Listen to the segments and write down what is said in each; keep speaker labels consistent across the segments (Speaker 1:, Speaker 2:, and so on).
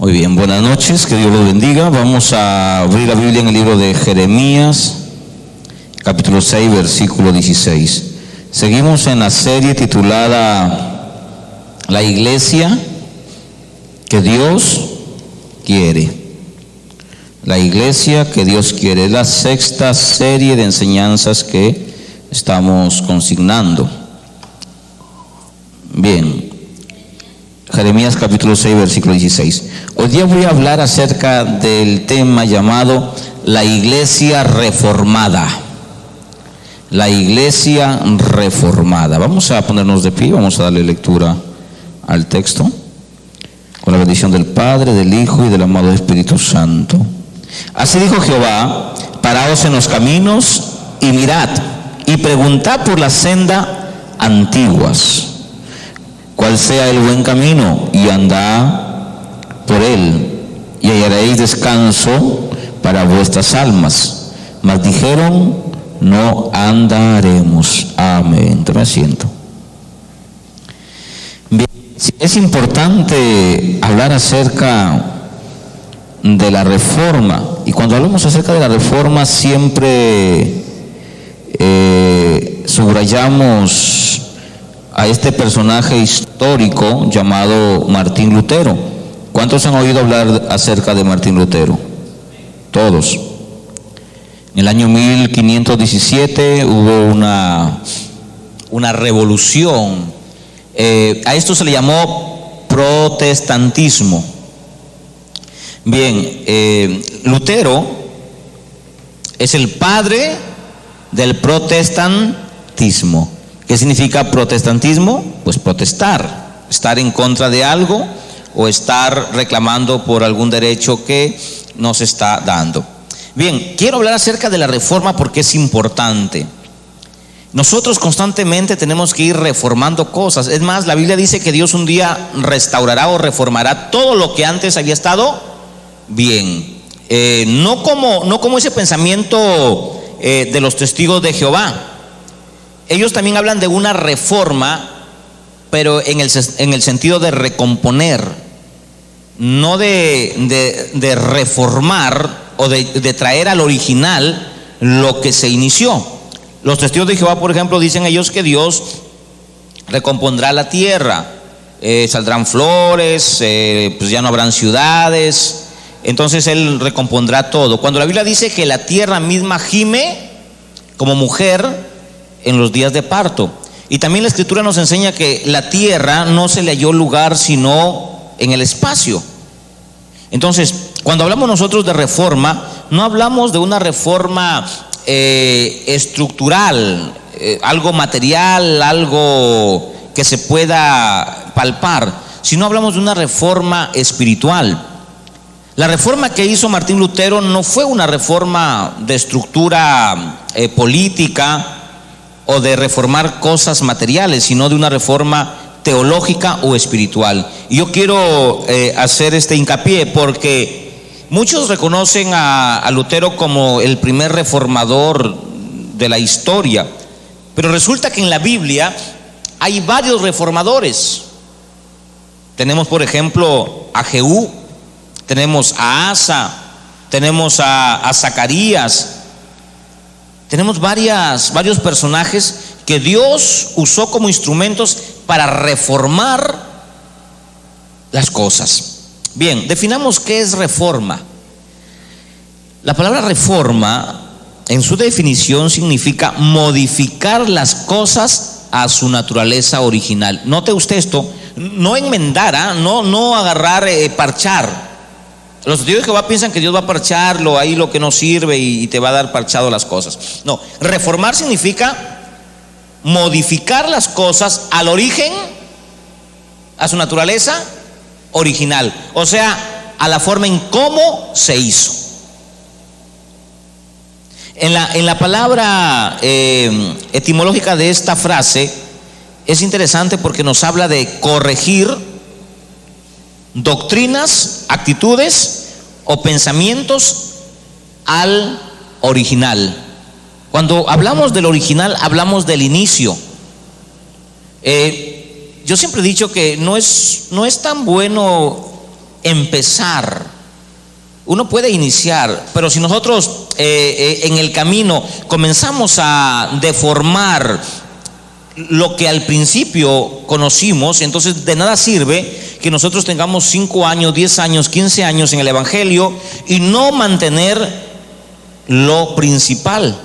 Speaker 1: Muy bien, buenas noches, que Dios los bendiga. Vamos a abrir la Biblia en el libro de Jeremías, capítulo 6, versículo 16. Seguimos en la serie titulada La Iglesia que Dios quiere. La Iglesia que Dios quiere. Es la sexta serie de enseñanzas que estamos consignando. Bien. Jeremías capítulo 6, versículo 16. Hoy día voy a hablar acerca del tema llamado la iglesia reformada. La iglesia reformada. Vamos a ponernos de pie, vamos a darle lectura al texto. Con la bendición del Padre, del Hijo y del amado Espíritu Santo. Así dijo Jehová: paraos en los caminos y mirad, y preguntad por la senda antiguas, cuál sea el buen camino, y andad por él, y hallaréis descanso para vuestras almas. Mas dijeron: no andaremos. Amén. Tome asiento. Bien, es importante hablar acerca de la reforma, y cuando hablamos acerca de la reforma siempre subrayamos a este personaje histórico llamado Martín Lutero. ¿Cuántos han oído hablar acerca de Martín Lutero? Todos. En el año 1517 hubo una revolución. A esto se le llamó protestantismo. Bien, Lutero es el padre del protestantismo. ¿Qué significa protestantismo? Pues protestar, estar en contra de algo o estar reclamando por algún derecho que nos está dando. Bien, quiero hablar acerca de la reforma porque es importante. Nosotros constantemente tenemos que ir reformando cosas. Es más, la Biblia dice que Dios un día restaurará o reformará todo lo que antes había estado bien. No como ese pensamiento de los testigos de Jehová. Ellos también hablan de una reforma, pero en el sentido de recomponer, no de reformar o de traer al original lo que se inició. Los testigos de Jehová, por ejemplo, dicen ellos que Dios recompondrá la tierra, saldrán flores, pues ya no habrán ciudades, entonces Él recompondrá todo. Cuando la Biblia dice que la tierra misma gime como mujer en los días de parto. Y también la Escritura nos enseña que la tierra no se le halló lugar sino en el espacio. Entonces, cuando hablamos nosotros de reforma, no hablamos de una reforma estructural, algo material, algo que se pueda palpar, sino hablamos de una reforma espiritual. La reforma que hizo Martín Lutero no fue una reforma de estructura política o de reformar cosas materiales, sino de una reforma teológica o espiritual. Y yo quiero hacer este hincapié porque muchos reconocen a Lutero como el primer reformador de la historia, pero resulta que en la Biblia hay varios reformadores. Tenemos, por ejemplo, a Jehú, tenemos a Asa, tenemos a Zacarías. Tenemos varios personajes que Dios usó como instrumentos para reformar las cosas. Bien, definamos qué es reforma. La palabra reforma, en su definición, significa modificar las cosas a su naturaleza original. Note usted esto, no enmendar, no agarrar, parchar. Los testigos de Jehová piensan que Dios va a parcharlo ahí lo que no sirve y te va a dar parchado las cosas. No, reformar significa modificar las cosas al origen, a su naturaleza original, o sea, a la forma en cómo se hizo. En la palabra etimológica de esta frase es interesante porque nos habla de corregir doctrinas, actitudes o pensamientos al original. Cuando hablamos del original, hablamos del inicio. Yo siempre he dicho que no es tan bueno empezar, uno puede iniciar, pero si nosotros en el camino comenzamos a deformar lo que al principio conocimos, entonces de nada sirve que nosotros tengamos 5 años, 10 años, 15 años en el Evangelio y no mantener lo principal.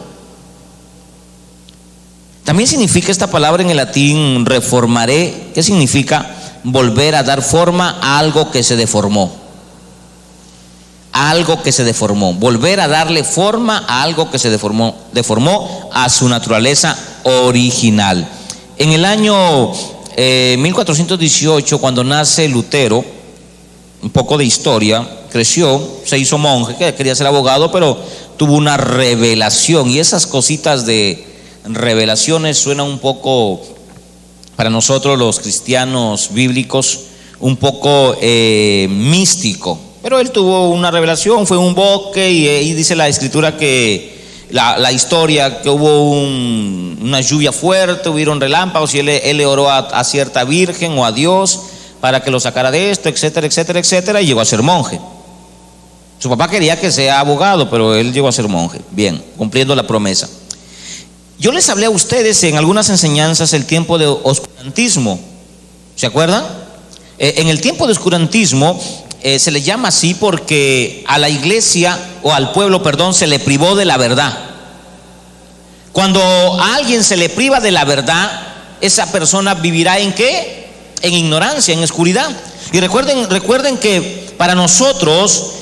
Speaker 1: También significa esta palabra en el latín reformaré, ¿qué significa? Volver a dar forma a algo que se deformó. A algo que se deformó, volver a darle forma a algo que se deformó a su naturaleza original. En el año 1418, cuando nace Lutero, un poco de historia, creció, se hizo monje, que quería ser abogado, pero tuvo una revelación, y esas cositas de revelaciones suenan un poco, para nosotros los cristianos bíblicos, un poco místico. Pero él tuvo una revelación, fue un bosque, y dice la escritura que la historia, que hubo una lluvia fuerte, hubieron relámpagos, y él le oró a cierta virgen o a Dios para que lo sacara de esto, etcétera, etcétera, etcétera, y llegó a ser monje. Su papá quería que sea abogado, pero él llegó a ser monje, bien, cumpliendo la promesa. Yo les hablé a ustedes en algunas enseñanzas el tiempo de oscurantismo, ¿se acuerdan? En el tiempo de oscurantismo se le llama así porque a la iglesia, o al pueblo, perdón, se le privó de la verdad. Cuando a alguien se le priva de la verdad, esa persona vivirá ¿en qué? En ignorancia, en oscuridad. Y recuerden que para nosotros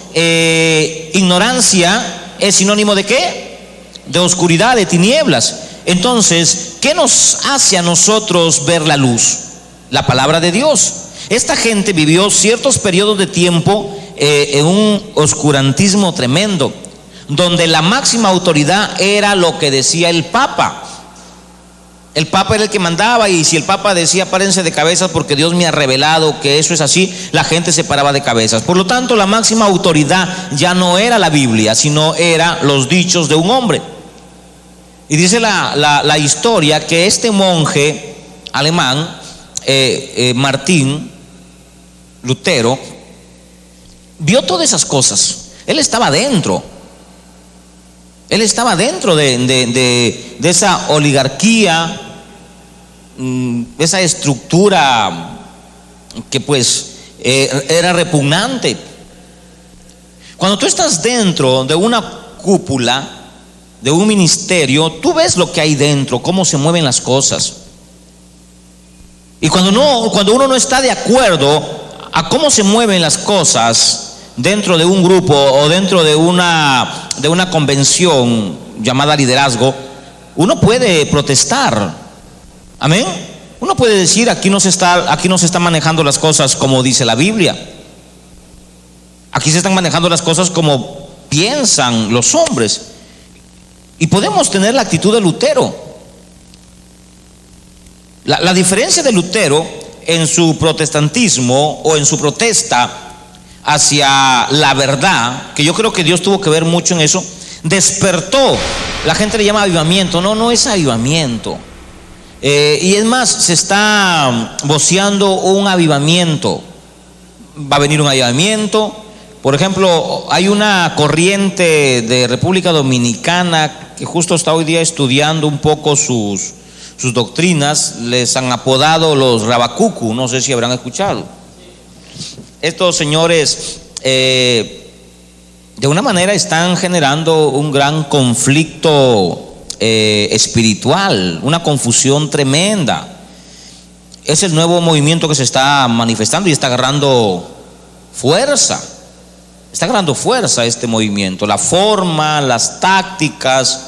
Speaker 1: ignorancia es sinónimo de ¿qué? De oscuridad, de tinieblas. Entonces, ¿qué nos hace a nosotros ver la luz? La palabra de Dios. Esta gente vivió ciertos periodos de tiempo en un oscurantismo tremendo, donde la máxima autoridad era lo que decía el Papa. El Papa era el que mandaba, y si el Papa decía párense de cabezas porque Dios me ha revelado que eso es así, la gente se paraba de cabezas. Por lo tanto, la máxima autoridad ya no era la Biblia, sino era los dichos de un hombre. Y dice la historia que este monje alemán, Martín Lutero, vio todas esas cosas. Él estaba dentro. Él estaba dentro de esa oligarquía, esa estructura que pues era repugnante. Cuando tú estás dentro de una cúpula, de un ministerio, tú ves lo que hay dentro, cómo se mueven las cosas. Y cuando uno no está de acuerdo a cómo se mueven las cosas dentro de un grupo o dentro de una convención llamada liderazgo, uno puede protestar. Amén. Uno puede decir aquí no se están manejando las cosas como dice la Biblia. Aquí se están manejando las cosas como piensan los hombres. Y podemos tener la actitud de Lutero. La diferencia de Lutero en su protestantismo o en su protesta hacia la verdad, que yo creo que Dios tuvo que ver mucho en eso, despertó. La gente le llama avivamiento. No es avivamiento. Y es más, se está voceando un avivamiento. Va a venir un avivamiento. Por ejemplo, hay una corriente de República Dominicana que justo está hoy día estudiando un poco sus doctrinas. Les han apodado los Rabacucu, no sé si habrán escuchado. Estos señores de una manera están generando un gran conflicto espiritual, una confusión tremenda. Es el nuevo movimiento que se está manifestando y está agarrando fuerza. Está agarrando fuerza este movimiento, la forma, las tácticas.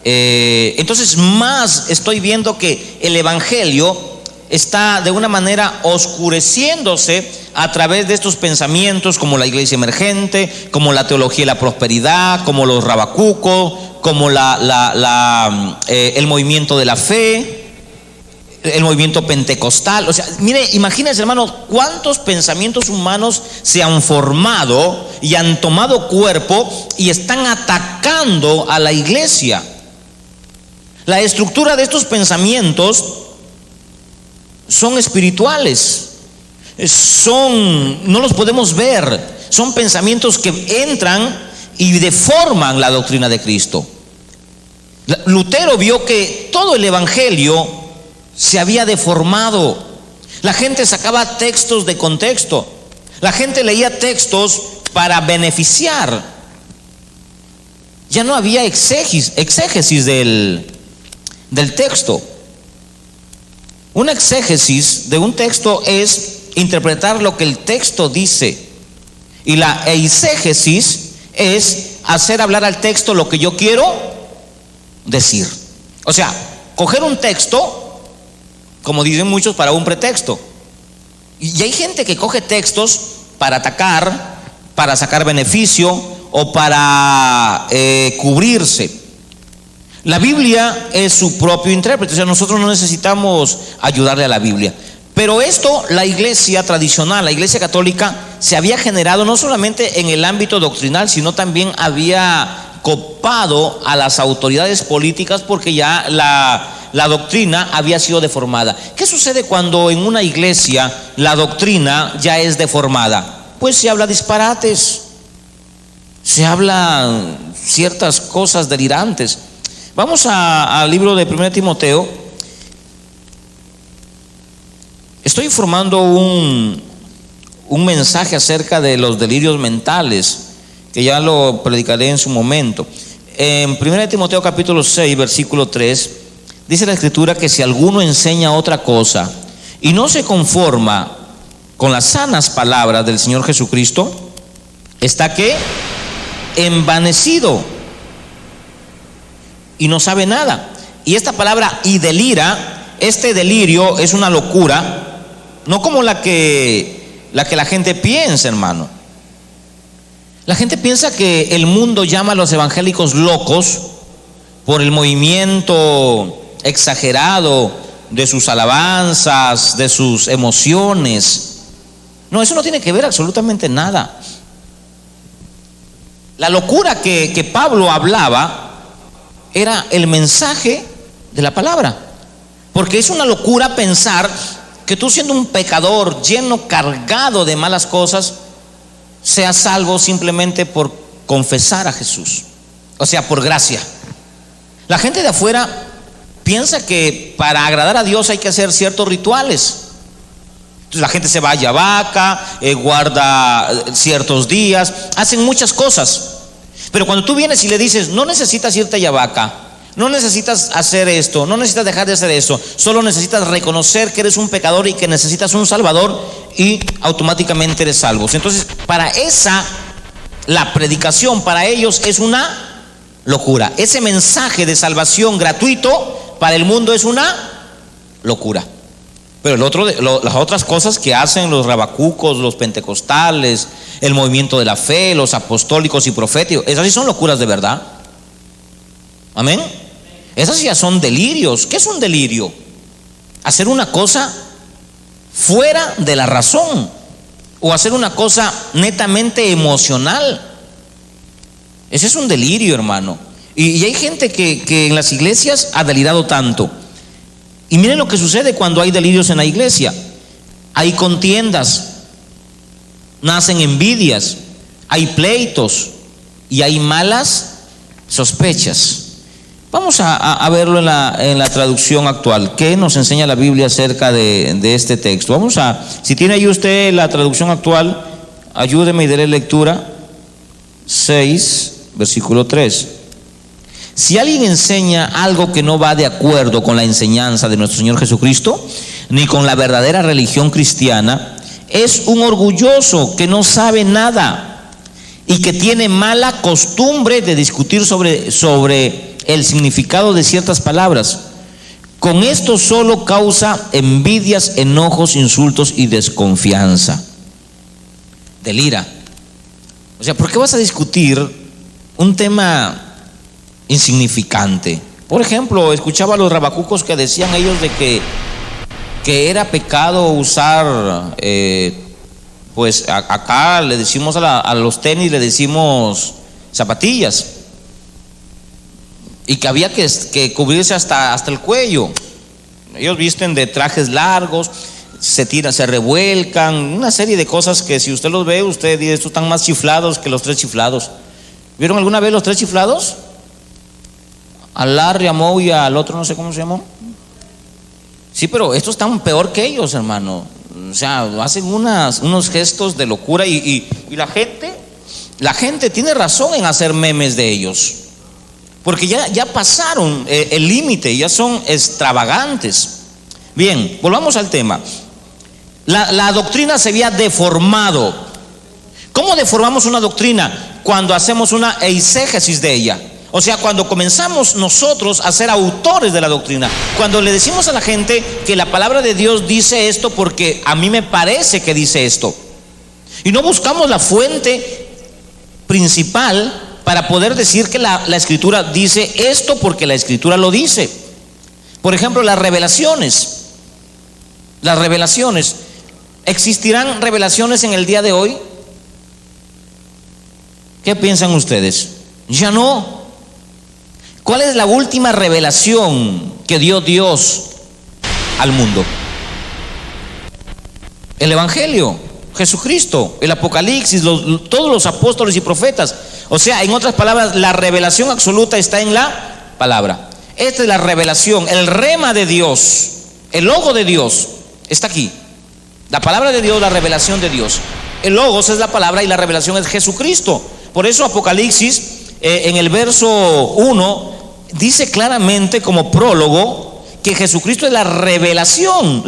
Speaker 1: Entonces más estoy viendo que el evangelio está de una manera oscureciéndose a través de estos pensamientos como la iglesia emergente, como la teología de la prosperidad, como los rabacucos, como el movimiento de la fe, el movimiento pentecostal. O sea, mire, imagínense, hermano, cuántos pensamientos humanos se han formado y han tomado cuerpo y están atacando a la iglesia. La estructura de estos pensamientos son espirituales. no los podemos ver, son pensamientos que entran y deforman la doctrina de Cristo. Lutero vio que todo el evangelio se había deformado. La gente sacaba textos de contexto, la gente leía textos para beneficiar. Ya no había exégesis del texto. Una exégesis de un texto es interpretar lo que el texto dice, y la eisegesis es hacer hablar al texto lo que yo quiero decir. O sea, coger un texto, como dicen muchos, para un pretexto. Y hay gente que coge textos para atacar, para sacar beneficio o para cubrirse. La Biblia es su propio intérprete, o sea, nosotros no necesitamos ayudarle a la Biblia. Pero esto, la iglesia tradicional, la iglesia católica, se había generado no solamente en el ámbito doctrinal, sino también había copado a las autoridades políticas, porque ya la doctrina había sido deformada. ¿Qué sucede cuando en una iglesia la doctrina ya es deformada? Pues se habla disparates, se hablan ciertas cosas delirantes. Vamos al libro de 1 Timoteo. Estoy formando un mensaje acerca de los delirios mentales, que ya lo predicaré en su momento. En 1 Timoteo capítulo 6, versículo 3, dice la escritura que si alguno enseña otra cosa y no se conforma con las sanas palabras del Señor Jesucristo, está ¿qué? Envanecido y no sabe nada. Y esta palabra y delira, este delirio es una locura, no como la que la gente piensa, hermano. La gente piensa que el mundo llama a los evangélicos locos por el movimiento exagerado de sus alabanzas, de sus emociones. No, eso no tiene que ver absolutamente nada. La locura que Pablo hablaba era el mensaje de la palabra, porque es una locura pensar que tú, siendo un pecador lleno, cargado de malas cosas, seas salvo simplemente por confesar a Jesús, o sea, por gracia. La gente de afuera piensa que para agradar a Dios hay que hacer ciertos rituales. Entonces la gente se va a Yavaca, guarda ciertos días, hacen muchas cosas. Pero cuando tú vienes y le dices, no necesitas irte a Yavaca, no necesitas hacer esto, no necesitas dejar de hacer eso, solo necesitas reconocer que eres un pecador y que necesitas un Salvador, y automáticamente eres salvo. Entonces, la predicación para ellos es una locura. Ese mensaje de salvación gratuito para el mundo es una locura. Pero las otras cosas que hacen los rabacucos, los pentecostales, el movimiento de la fe, los apostólicos y proféticos, esas sí son locuras de verdad. Amén. Esas ya son delirios. ¿Qué es un delirio? Hacer una cosa fuera de la razón, o hacer una cosa netamente emocional. Ese es un delirio, hermano. Y hay gente que en las iglesias ha delirado tanto. Y miren lo que sucede cuando hay delirios en la iglesia. Hay contiendas, nacen envidias, hay pleitos y hay malas sospechas. Vamos a verlo en la traducción actual. ¿Qué nos enseña la Biblia acerca de este texto? Si tiene ahí usted la traducción actual, ayúdeme y déle lectura. 6, versículo 3. Si alguien enseña algo que no va de acuerdo con la enseñanza de nuestro Señor Jesucristo, ni con la verdadera religión cristiana, es un orgulloso que no sabe nada y que tiene mala costumbre de discutir sobre el significado de ciertas palabras. Con esto solo causa envidias, enojos, insultos y desconfianza. Delira. O sea, ¿por qué vas a discutir un tema insignificante? Por ejemplo, escuchaba a los rabacucos que decían ellos de que era pecado usar, pues acá le decimos a los tenis, le decimos zapatillas, y que había que cubrirse hasta el cuello. Ellos visten de trajes largos. se tiran, se revuelcan, una serie de cosas que si usted los ve, usted dice, estos están más chiflados que los tres chiflados. ¿Vieron alguna vez los tres chiflados? A Larry, a Moe y al otro no sé cómo se llamó. Sí, pero estos están peor que ellos, hermano. O sea, hacen unos gestos de locura y la gente tiene razón en hacer memes de ellos, porque ya pasaron el límite, ya son extravagantes. Bien, volvamos al tema. La doctrina se había deformado. ¿Cómo deformamos una doctrina? Cuando hacemos una eisegesis de ella. O sea, cuando comenzamos nosotros a ser autores de la doctrina, cuando le decimos a la gente que la palabra de Dios dice esto porque a mí me parece que dice esto, y no buscamos la fuente principal para poder decir que la Escritura dice esto porque la Escritura lo dice. Por ejemplo, las revelaciones. ¿Existirán revelaciones en el día de hoy? ¿Qué piensan ustedes? Ya no. ¿Cuál es la última revelación que dio Dios al mundo? El Evangelio, Jesucristo, el Apocalipsis, todos los apóstoles y profetas. O sea, en otras palabras, la revelación absoluta está en la palabra. Esta es la revelación, el rema de Dios, el logo de Dios está aquí. La palabra de Dios, la revelación de Dios. El logos es la palabra y la revelación es Jesucristo. Por eso Apocalipsis en el verso 1 dice claramente como prólogo que Jesucristo es la revelación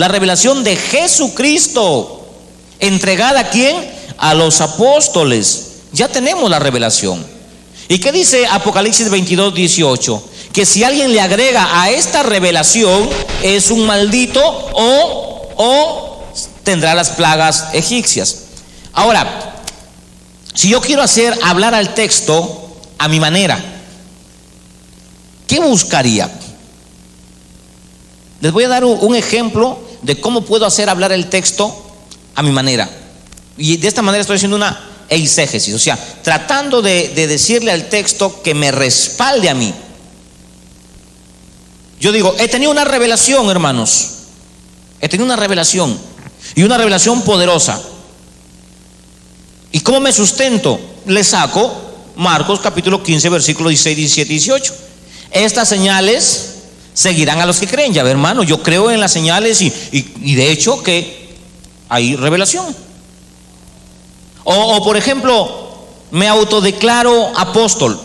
Speaker 1: de Jesucristo, entregada ¿a quién? A los apóstoles. Ya tenemos la revelación. ¿Y qué dice Apocalipsis 22:18? Que si alguien le agrega a esta revelación es un maldito o tendrá las plagas egipcias. Ahora, si yo quiero hacer hablar al texto a mi manera, ¿qué buscaría? Les voy a dar un ejemplo de cómo puedo hacer hablar el texto a mi manera. Y de esta manera estoy haciendo una eisegesis, o sea, tratando de decirle al texto que me respalde a mí. Yo digo, he tenido una revelación, hermanos. He tenido una revelación, y una revelación poderosa. ¿Y cómo me sustento? Le saco Marcos capítulo 15, versículos 16, 17 y 18. Estas señales seguirán a los que creen. Ya ve, hermano, yo creo en las señales y de hecho que hay revelación. O por ejemplo, me autodeclaro apóstol.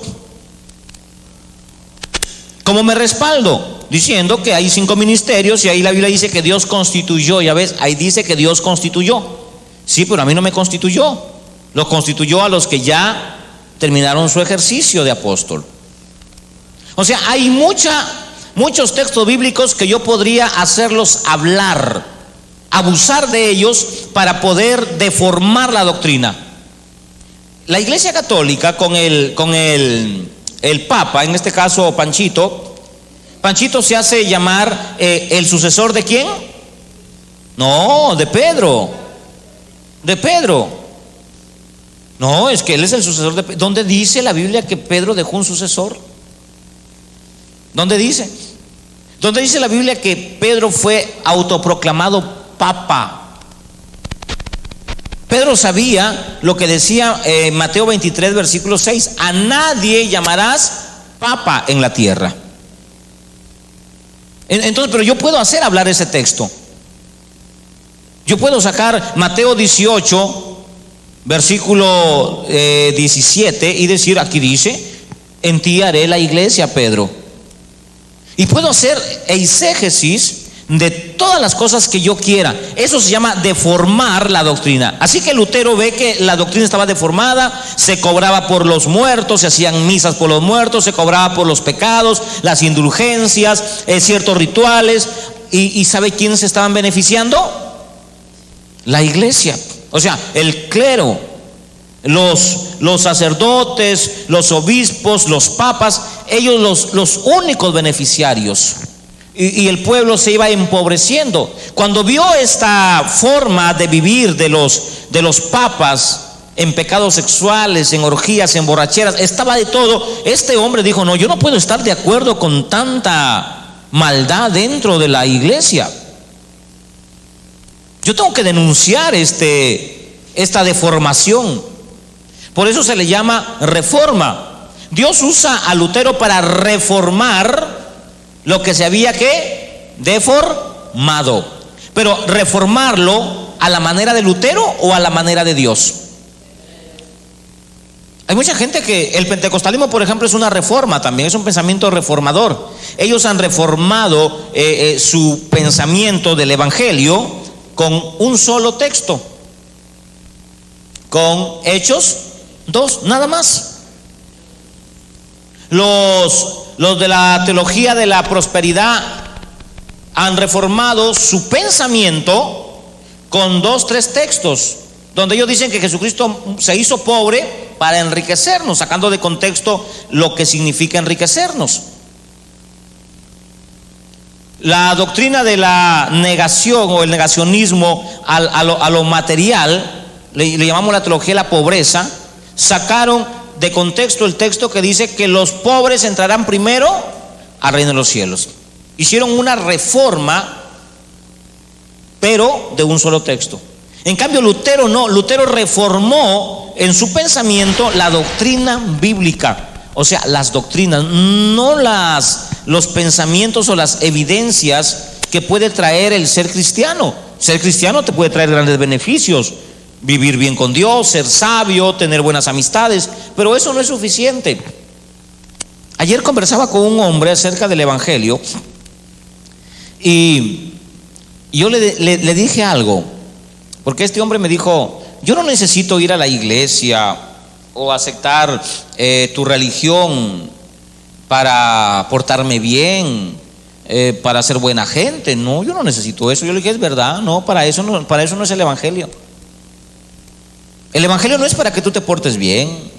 Speaker 1: ¿Cómo me respaldo? Diciendo que hay 5 ministerios y ahí la Biblia dice que Dios constituyó. Ya ves, ahí dice que Dios constituyó. Sí, pero a mí no me constituyó. Lo constituyó a los que ya terminaron su ejercicio de apóstol. O sea, hay muchos textos bíblicos que yo podría hacerlos hablar, abusar de ellos para poder deformar la doctrina. La Iglesia Católica con el Papa, en este caso Panchito se hace llamar el sucesor ¿de quién? No, de Pedro. No, es que él es el sucesor de Pedro. ¿Dónde dice la Biblia que Pedro dejó un sucesor? ¿Dónde dice? ¿Dónde dice la Biblia que Pedro fue autoproclamado papa? Pedro sabía lo que decía Mateo 23, versículo 6: a nadie llamarás papa en la tierra. Entonces, pero yo puedo hacer hablar ese texto. Yo puedo sacar Mateo 18, versículo 17 y decir, aquí dice, en ti haré la iglesia, Pedro. Y puedo hacer eisegesis de todas las cosas que yo quiera. Eso se llama deformar la doctrina. Así que Lutero ve que la doctrina estaba deformada. Se cobraba por los muertos, se hacían misas por los muertos, se cobraba por los pecados, las indulgencias, ciertos rituales. ¿Y sabe quiénes se estaban beneficiando? La iglesia. O sea, el clero, los sacerdotes, los obispos, los papas, ellos los únicos beneficiarios. Y el pueblo se iba empobreciendo. Cuando vio esta forma de vivir de los papas, en pecados sexuales, en orgías, en borracheras, estaba de todo, este hombre dijo, no, yo no puedo estar de acuerdo con tanta maldad dentro de la iglesia. Yo tengo que denunciar esta deformación. Por eso se le llama reforma. Dios usa a Lutero para reformar lo que se había deformado. Pero reformarlo a la manera de Lutero o a la manera de Dios. Hay mucha gente que el pentecostalismo, por ejemplo, es una reforma también, es un pensamiento reformador. Ellos han reformado su pensamiento del evangelio con un solo texto, con Hechos 2, nada más. Los de la teología de la prosperidad han reformado su pensamiento con 2, 3 textos, donde ellos dicen que Jesucristo se hizo pobre para enriquecernos, sacando de contexto lo que significa enriquecernos. La doctrina de la negación o el negacionismo a lo material, le llamamos la teología de la pobreza, sacaron de contexto el texto que dice que los pobres entrarán primero al reino de los cielos. Hicieron una reforma, pero de un solo texto. En cambio Lutero no, Lutero reformó en su pensamiento la doctrina bíblica, o sea, las doctrinas, no los pensamientos o las evidencias que puede traer el ser cristiano. Ser cristiano te puede traer grandes beneficios, vivir bien con Dios, ser sabio, tener buenas amistades, pero eso no es suficiente. Ayer conversaba con un hombre acerca del evangelio y yo le dije algo, porque este hombre me dijo: yo no necesito ir a la iglesia o aceptar tu religión para portarme bien, para ser buena gente. No, yo no necesito eso. Yo le dije: es verdad, no, para eso no es el evangelio. El evangelio no es para que tú te portes bien,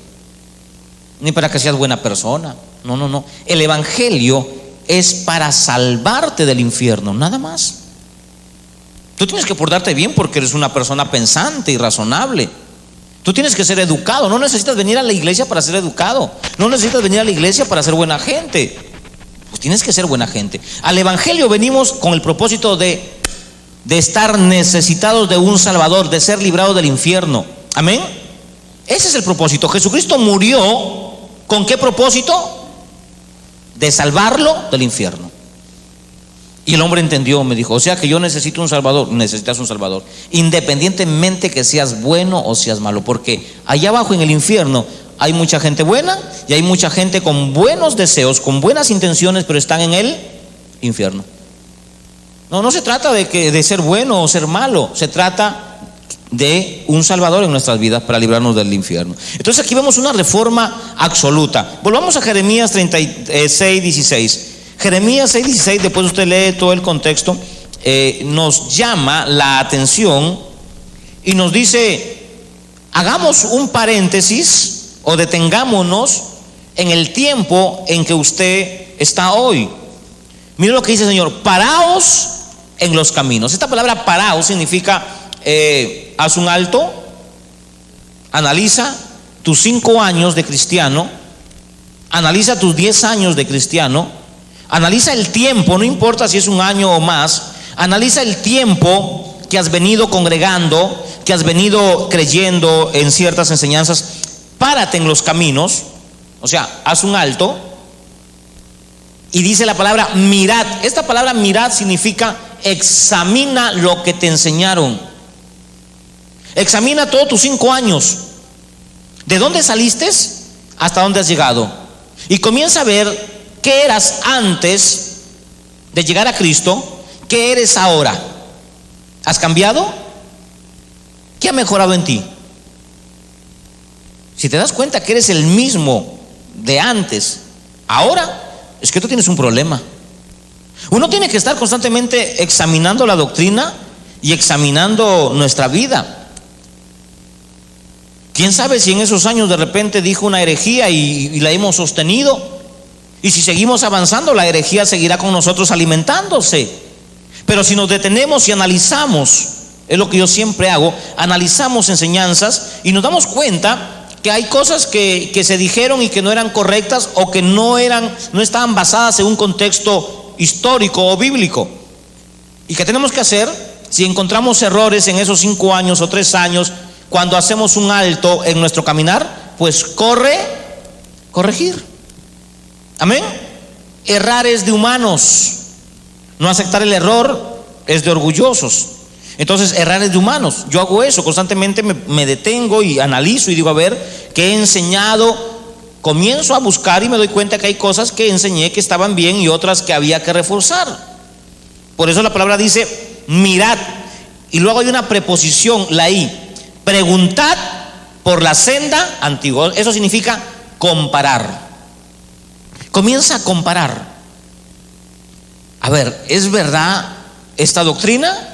Speaker 1: ni para que seas buena persona. No. El evangelio es para salvarte del infierno, nada más. Tú tienes que portarte bien porque eres una persona pensante y razonable. Tú tienes que ser educado. No necesitas venir a la iglesia para ser educado. No necesitas venir a la iglesia para ser buena gente. Pues tienes que ser buena gente. Al evangelio venimos con el propósito de estar necesitados de un salvador, de ser librados del infierno. Amén. Ese es el propósito. Jesucristo murió ¿con qué propósito? De salvarlo del infierno. Y el hombre entendió, me dijo: o sea que yo necesito un salvador. Necesitas un salvador, independientemente que seas bueno o seas malo, porque allá abajo en el infierno hay mucha gente buena y hay mucha gente con buenos deseos, con buenas intenciones, pero están en el infierno. No se trata de ser bueno o ser malo, se trata de un salvador en nuestras vidas para librarnos del infierno. Entonces aquí vemos una reforma absoluta. Volvamos a Jeremías 36, 16. Jeremías 6:16, después usted lee todo el contexto, nos llama la atención y nos dice: hagamos un paréntesis o detengámonos en el tiempo en que usted está hoy. Mire lo que dice el Señor: paraos en los caminos. Esta palabra paraos significa haz un alto, analiza tus 5 años de cristiano, analiza tus 10 años de cristiano. Analiza el tiempo, no importa si es un año o más. Analiza el tiempo que has venido congregando, que has venido creyendo en ciertas enseñanzas. Párate en los caminos, o sea, haz un alto. Y dice la palabra mirad. Esta palabra mirad significa examina lo que te enseñaron. Examina todos tus 5 años. ¿De dónde saliste hasta dónde has llegado? Y comienza a ver ¿qué eras antes de llegar a Cristo? ¿Qué eres ahora? ¿Has cambiado? ¿Qué ha mejorado en ti? Si te das cuenta que eres el mismo de antes, ahora, es que tú tienes un problema. Uno tiene que estar constantemente examinando la doctrina y examinando nuestra vida. ¿Quién sabe si en esos años de repente dijo una herejía y la hemos sostenido? Y si seguimos avanzando, la herejía seguirá con nosotros alimentándose. Pero si nos detenemos y analizamos, es lo que yo siempre hago, analizamos enseñanzas y nos damos cuenta que hay cosas que se dijeron y que no eran correctas o que no estaban basadas en un contexto histórico o bíblico. ¿Y qué tenemos que hacer? si encontramos errores en esos 5 años o 3 años, cuando hacemos un alto en nuestro caminar, pues corregir. Amén. Errar es de humanos, no aceptar el error es de orgullosos. Entonces errar es de humanos. Yo hago eso constantemente, me detengo y analizo y digo, a ver, ¿qué he enseñado? Comienzo a buscar y me doy cuenta que hay cosas que enseñé que estaban bien y otras que había que reforzar. Por eso la palabra dice, mirad, y luego hay una preposición, la i, preguntad por la senda antigua. Eso significa comparar. Comienza a comparar. A ver, ¿es verdad esta doctrina?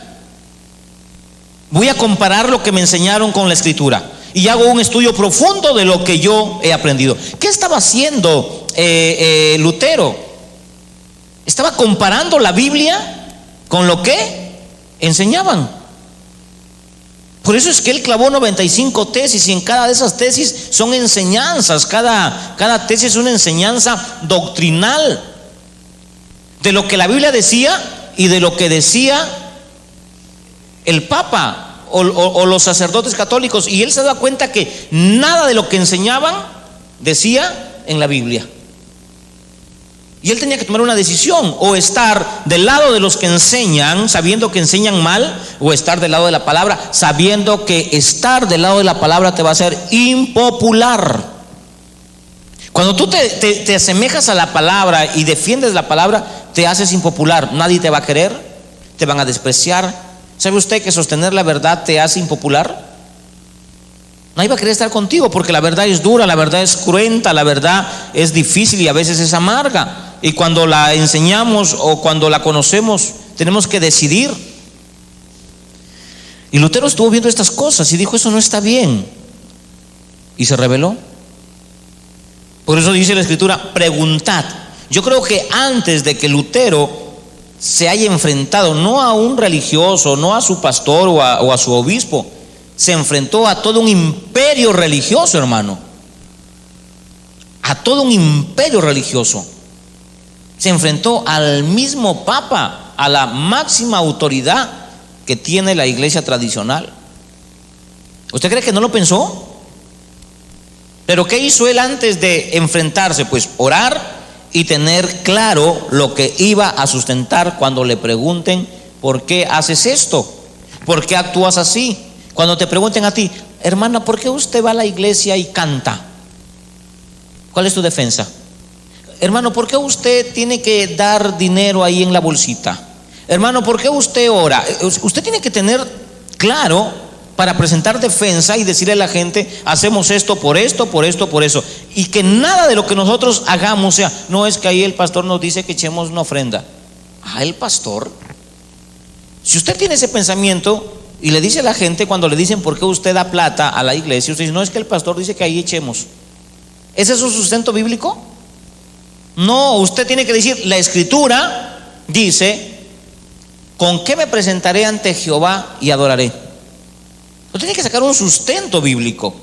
Speaker 1: Voy a comparar lo que me enseñaron con la Escritura y hago un estudio profundo de lo que yo he aprendido. ¿Qué estaba haciendo Lutero? Estaba comparando la Biblia con lo que enseñaban. Por eso es que él clavó 95 tesis y en cada de esas tesis son enseñanzas. Cada tesis es una enseñanza doctrinal de lo que la Biblia decía y de lo que decía el Papa o los sacerdotes católicos. Y él se da cuenta que nada de lo que enseñaban decía en la Biblia. Y él tenía que tomar una decisión: o estar del lado de los que enseñan, sabiendo que enseñan mal, o estar del lado de la palabra, sabiendo que estar del lado de la palabra te va a hacer impopular. Cuando tú te asemejas a la palabra y defiendes la palabra, te haces impopular. Nadie te va a querer, te van a despreciar. ¿Sabe usted que sostener la verdad te hace impopular? Nadie va a querer estar contigo porque la verdad es dura, la verdad es cruenta, la verdad es difícil y a veces es amarga. Y cuando la enseñamos o cuando la conocemos, tenemos que decidir. Y Lutero estuvo viendo estas cosas y dijo: eso no está bien. Y se rebeló. Por eso dice la Escritura: preguntad. Yo creo que antes de que Lutero se haya enfrentado no a un religioso, no a su pastor o a su obispo, se enfrentó a todo un imperio religioso, hermano. A todo un imperio religioso. Se enfrentó al mismo Papa, a la máxima autoridad que tiene la iglesia tradicional. ¿Usted cree que no lo pensó? Pero ¿qué hizo él antes de enfrentarse? Pues orar y tener claro lo que iba a sustentar cuando le pregunten: ¿por qué haces esto? ¿Por qué actúas así? Cuando te pregunten a ti: hermana, ¿por qué usted va a la iglesia y canta? ¿Cuál es tu defensa? Hermano, ¿por qué usted tiene que dar dinero ahí en la bolsita? Hermano, ¿por qué usted ora? Usted tiene que tener claro para presentar defensa y decirle a la gente: hacemos esto, por esto, por esto, por eso. Y que nada de lo que nosotros hagamos sea: no, es que ahí el pastor nos dice que echemos una ofrenda. Ah, el pastor. Si usted tiene ese pensamiento y le dice a la gente, cuando le dicen por qué usted da plata a la iglesia, usted dice: no, es que el pastor dice que ahí echemos. ¿Ese es su sustento bíblico? No, usted tiene que decir: la Escritura dice: ¿con qué me presentaré ante Jehová y adoraré? Usted tiene que sacar un sustento bíblico.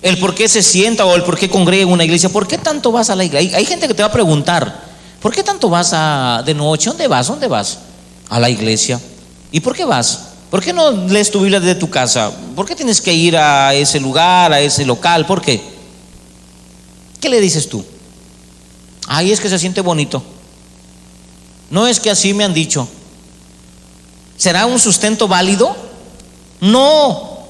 Speaker 1: El por qué se sienta o el por qué congrega en una iglesia. ¿Por qué tanto vas a la iglesia? Hay gente que te va a preguntar: ¿por qué tanto vas de noche? ¿Dónde vas? ¿Dónde vas? A la iglesia. ¿Y por qué vas? ¿Por qué no lees tu Biblia desde tu casa? ¿Por qué tienes que ir a ese lugar, a ese local? ¿Por qué? ¿Qué le dices tú? Ay, es que se siente bonito. No, es que así me han dicho. ¿Será un sustento válido? No.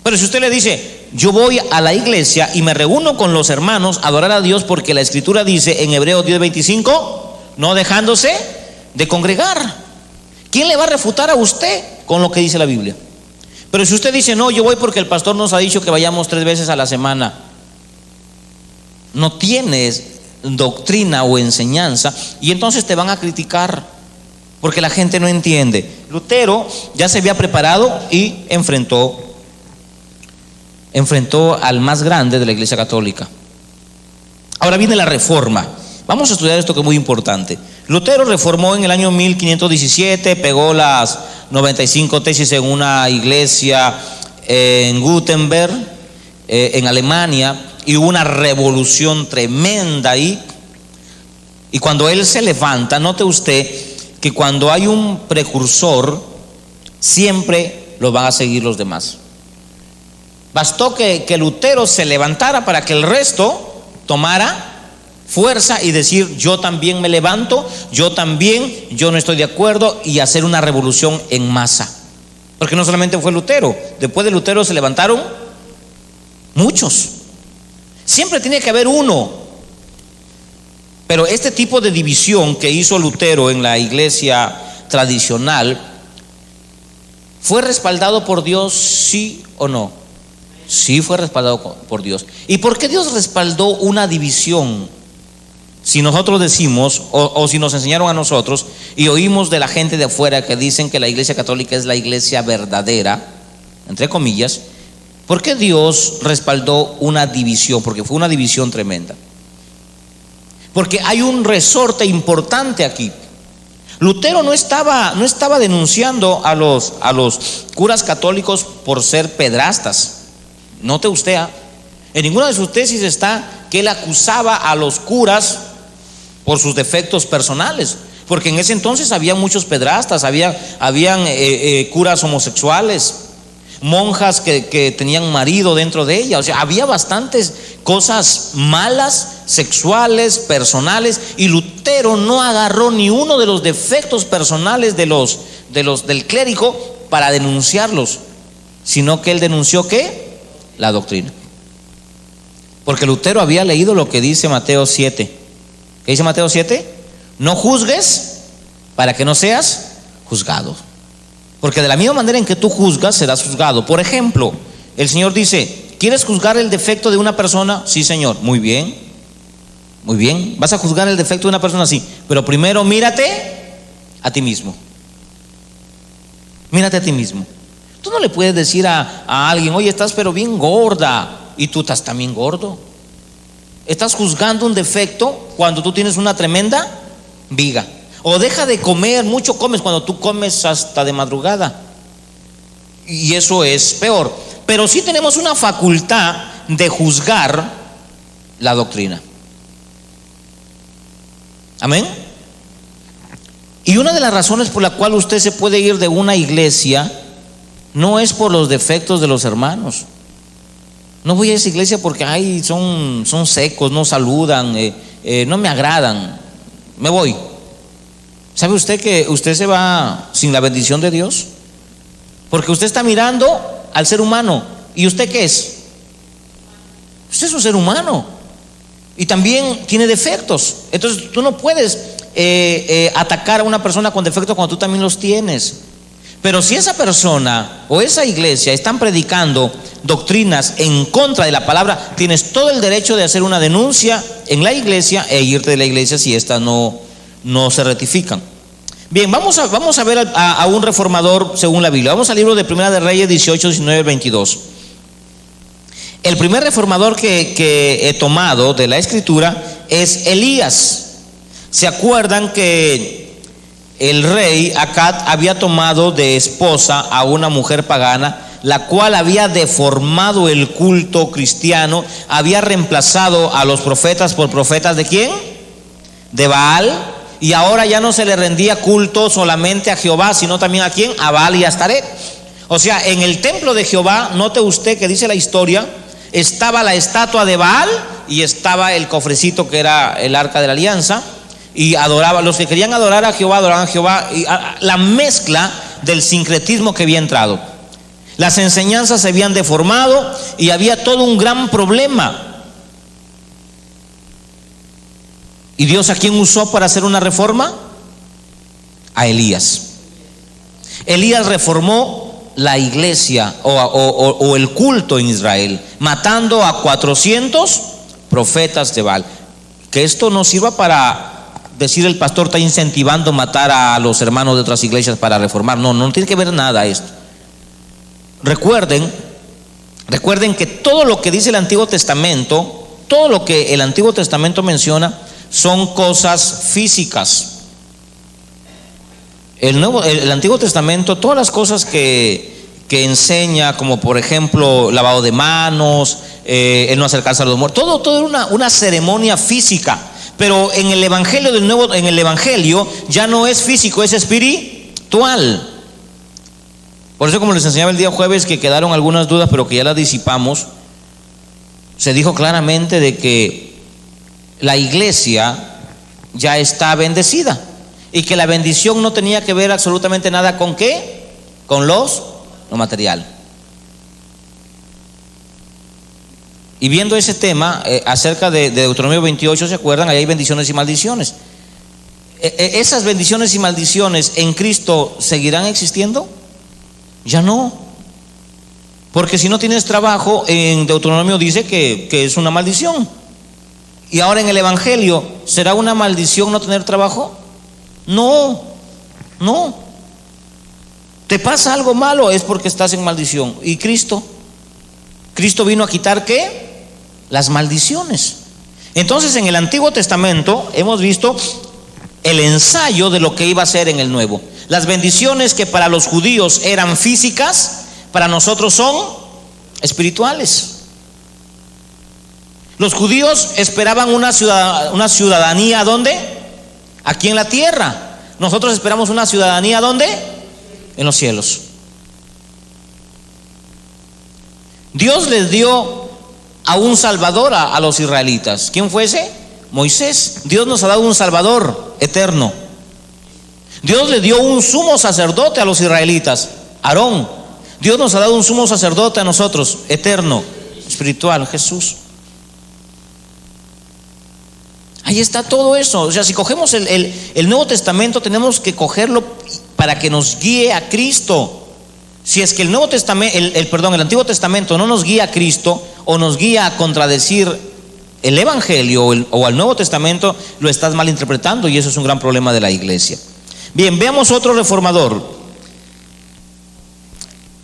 Speaker 1: Pero si usted le dice: yo voy a la iglesia y me reúno con los hermanos a adorar a Dios porque la Escritura dice en Hebreos 10:25, no dejándose de congregar, ¿quién le va a refutar a usted con lo que dice la Biblia? Pero si usted dice: no, yo voy porque el pastor nos ha dicho que vayamos 3 veces a la semana, no tienes doctrina o enseñanza, y entonces te van a criticar porque la gente no entiende. Lutero ya se había preparado y enfrentó al más grande de la iglesia católica. Ahora viene la reforma. Vamos a estudiar esto que es muy importante. Lutero reformó en el año 1517, pegó las 95 tesis en una iglesia en Gutenberg, en Alemania, y hubo una revolución tremenda ahí. Y cuando él se levanta, note usted que cuando hay un precursor, siempre lo van a seguir los demás. Bastó que Lutero se levantara para que el resto tomara fuerza y decir: yo también me levanto, yo no estoy de acuerdo, y hacer una revolución en masa. Porque no solamente fue Lutero, después de Lutero se levantaron muchos. Siempre tiene que haber uno. Pero este tipo de división que hizo Lutero en la iglesia tradicional, ¿fue respaldado por Dios, sí o no? Sí, fue respaldado por Dios. ¿Y por qué Dios respaldó una división? Si nosotros decimos, o si nos enseñaron a nosotros y oímos de la gente de afuera que dicen que la iglesia católica es la iglesia verdadera, entre comillas, ¿por qué Dios respaldó una división? Porque fue una división tremenda. Porque hay un resorte importante aquí. Lutero no estaba denunciando a los curas católicos por ser pedrastas. Note usted, en ninguna de sus tesis está que él acusaba a los curas por sus defectos personales, porque en ese entonces había muchos pedrastas, habían curas homosexuales, monjas que tenían marido dentro de ellas. O sea, había bastantes cosas malas, sexuales, personales, y Lutero no agarró ni uno de los defectos personales del clérigo para denunciarlos, sino que él denunció ¿qué? La doctrina. Porque Lutero había leído lo que dice Mateo 7. ¿Qué dice Mateo 7? No juzgues para que no seas juzgado. Porque de la misma manera en que tú juzgas, serás juzgado. Por ejemplo, el Señor dice: ¿quieres juzgar el defecto de una persona? Sí, Señor. Muy bien. Muy bien. Vas a juzgar el defecto de una persona, sí. Pero primero mírate a ti mismo. Mírate a ti mismo. Tú no le puedes decir a alguien: oye, estás pero bien gorda, y tú estás también gordo. Estás juzgando un defecto cuando tú tienes una tremenda viga. O deja de comer, mucho comes, cuando tú comes hasta de madrugada, y eso es peor. Pero sí tenemos una facultad de juzgar la doctrina. Amén. Y una de las razones por la cual usted se puede ir de una iglesia no es por los defectos de los hermanos. No voy a esa iglesia porque son secos, no saludan, no me agradan, me voy. ¿Sabe usted que usted se va sin la bendición de Dios? Porque usted está mirando al ser humano. ¿Y usted qué es? Usted es un ser humano y también tiene defectos. Entonces tú no puedes atacar a una persona con defectos cuando tú también los tienes. Pero si esa persona o esa iglesia están predicando doctrinas en contra de la palabra, tienes todo el derecho de hacer una denuncia en la iglesia e irte de la iglesia si estas no se rectifican. Bien, vamos a ver a un reformador según la Biblia. Vamos al libro de Primera de Reyes 18, 19, 22. El primer reformador que he tomado de la escritura es Elías. ¿Se acuerdan que el rey Acab había tomado de esposa a una mujer pagana, la cual había deformado el culto cristiano, había reemplazado a los profetas por profetas de quién? De Baal, y ahora ya no se le rendía culto solamente a Jehová, sino también a quién? A Baal y a Astaret. O sea, en el templo de Jehová, note usted que dice la historia, estaba la estatua de Baal y estaba el cofrecito que era el arca de la alianza, y adoraban, los que querían adorar a Jehová adoraban a Jehová, y la mezcla del sincretismo que había entrado. Las enseñanzas se habían deformado y había todo un gran problema. ¿Y Dios a quién usó para hacer una reforma? A Elías. Elías reformó la iglesia o el culto en Israel, matando a 400 profetas de Baal. Que esto no sirva para decir el pastor está incentivando matar a los hermanos de otras iglesias para reformar. No tiene que ver nada esto. Recuerden que todo lo que dice el Antiguo Testamento, todo lo que el Antiguo Testamento menciona son cosas físicas. El Antiguo Testamento, todas las cosas que enseña, como por ejemplo lavado de manos, el no acercarse a los muertos, todo era una ceremonia física. Pero en el evangelio ya no es físico, es espiritual. Por eso, como les enseñaba el día jueves, que quedaron algunas dudas, pero que ya las disipamos, se dijo claramente de que la iglesia ya está bendecida y que la bendición no tenía que ver absolutamente nada con ¿qué? Con lo material. Y viendo ese tema acerca de Deuteronomio 28, ¿se acuerdan? Ahí hay bendiciones y maldiciones. ¿Esas bendiciones y maldiciones en Cristo seguirán existiendo? Ya no. Porque si no tienes trabajo, en Deuteronomio dice que es una maldición. Y ahora en el Evangelio, ¿será una maldición no tener trabajo? No, no. ¿Te pasa algo malo? Es porque estás en maldición. ¿Y Cristo? Cristo vino a quitar ¿qué? Las maldiciones. Entonces, en el Antiguo Testamento hemos visto el ensayo de lo que iba a ser en el Nuevo. Las bendiciones que para los judíos eran físicas, para nosotros son espirituales. Los judíos esperaban una ciudadanía, ¿dónde? Aquí en la tierra. Nosotros esperamos una ciudadanía, ¿dónde? En los cielos. Dios les dio a un salvador a los israelitas. ¿Quién fue ese? Moisés. Dios nos ha dado un salvador eterno. Dios le dio un sumo sacerdote a los israelitas, Aarón. Dios nos ha dado un sumo sacerdote a nosotros, eterno, espiritual, Jesús. Ahí está todo eso. O sea, si cogemos el Nuevo Testamento, tenemos que cogerlo para que nos guíe a Cristo. Si es que el Antiguo Testamento no nos guía a Cristo o nos guía a contradecir el Evangelio o al Nuevo Testamento, lo estás malinterpretando, y eso es un gran problema de la iglesia. Bien, veamos otro reformador.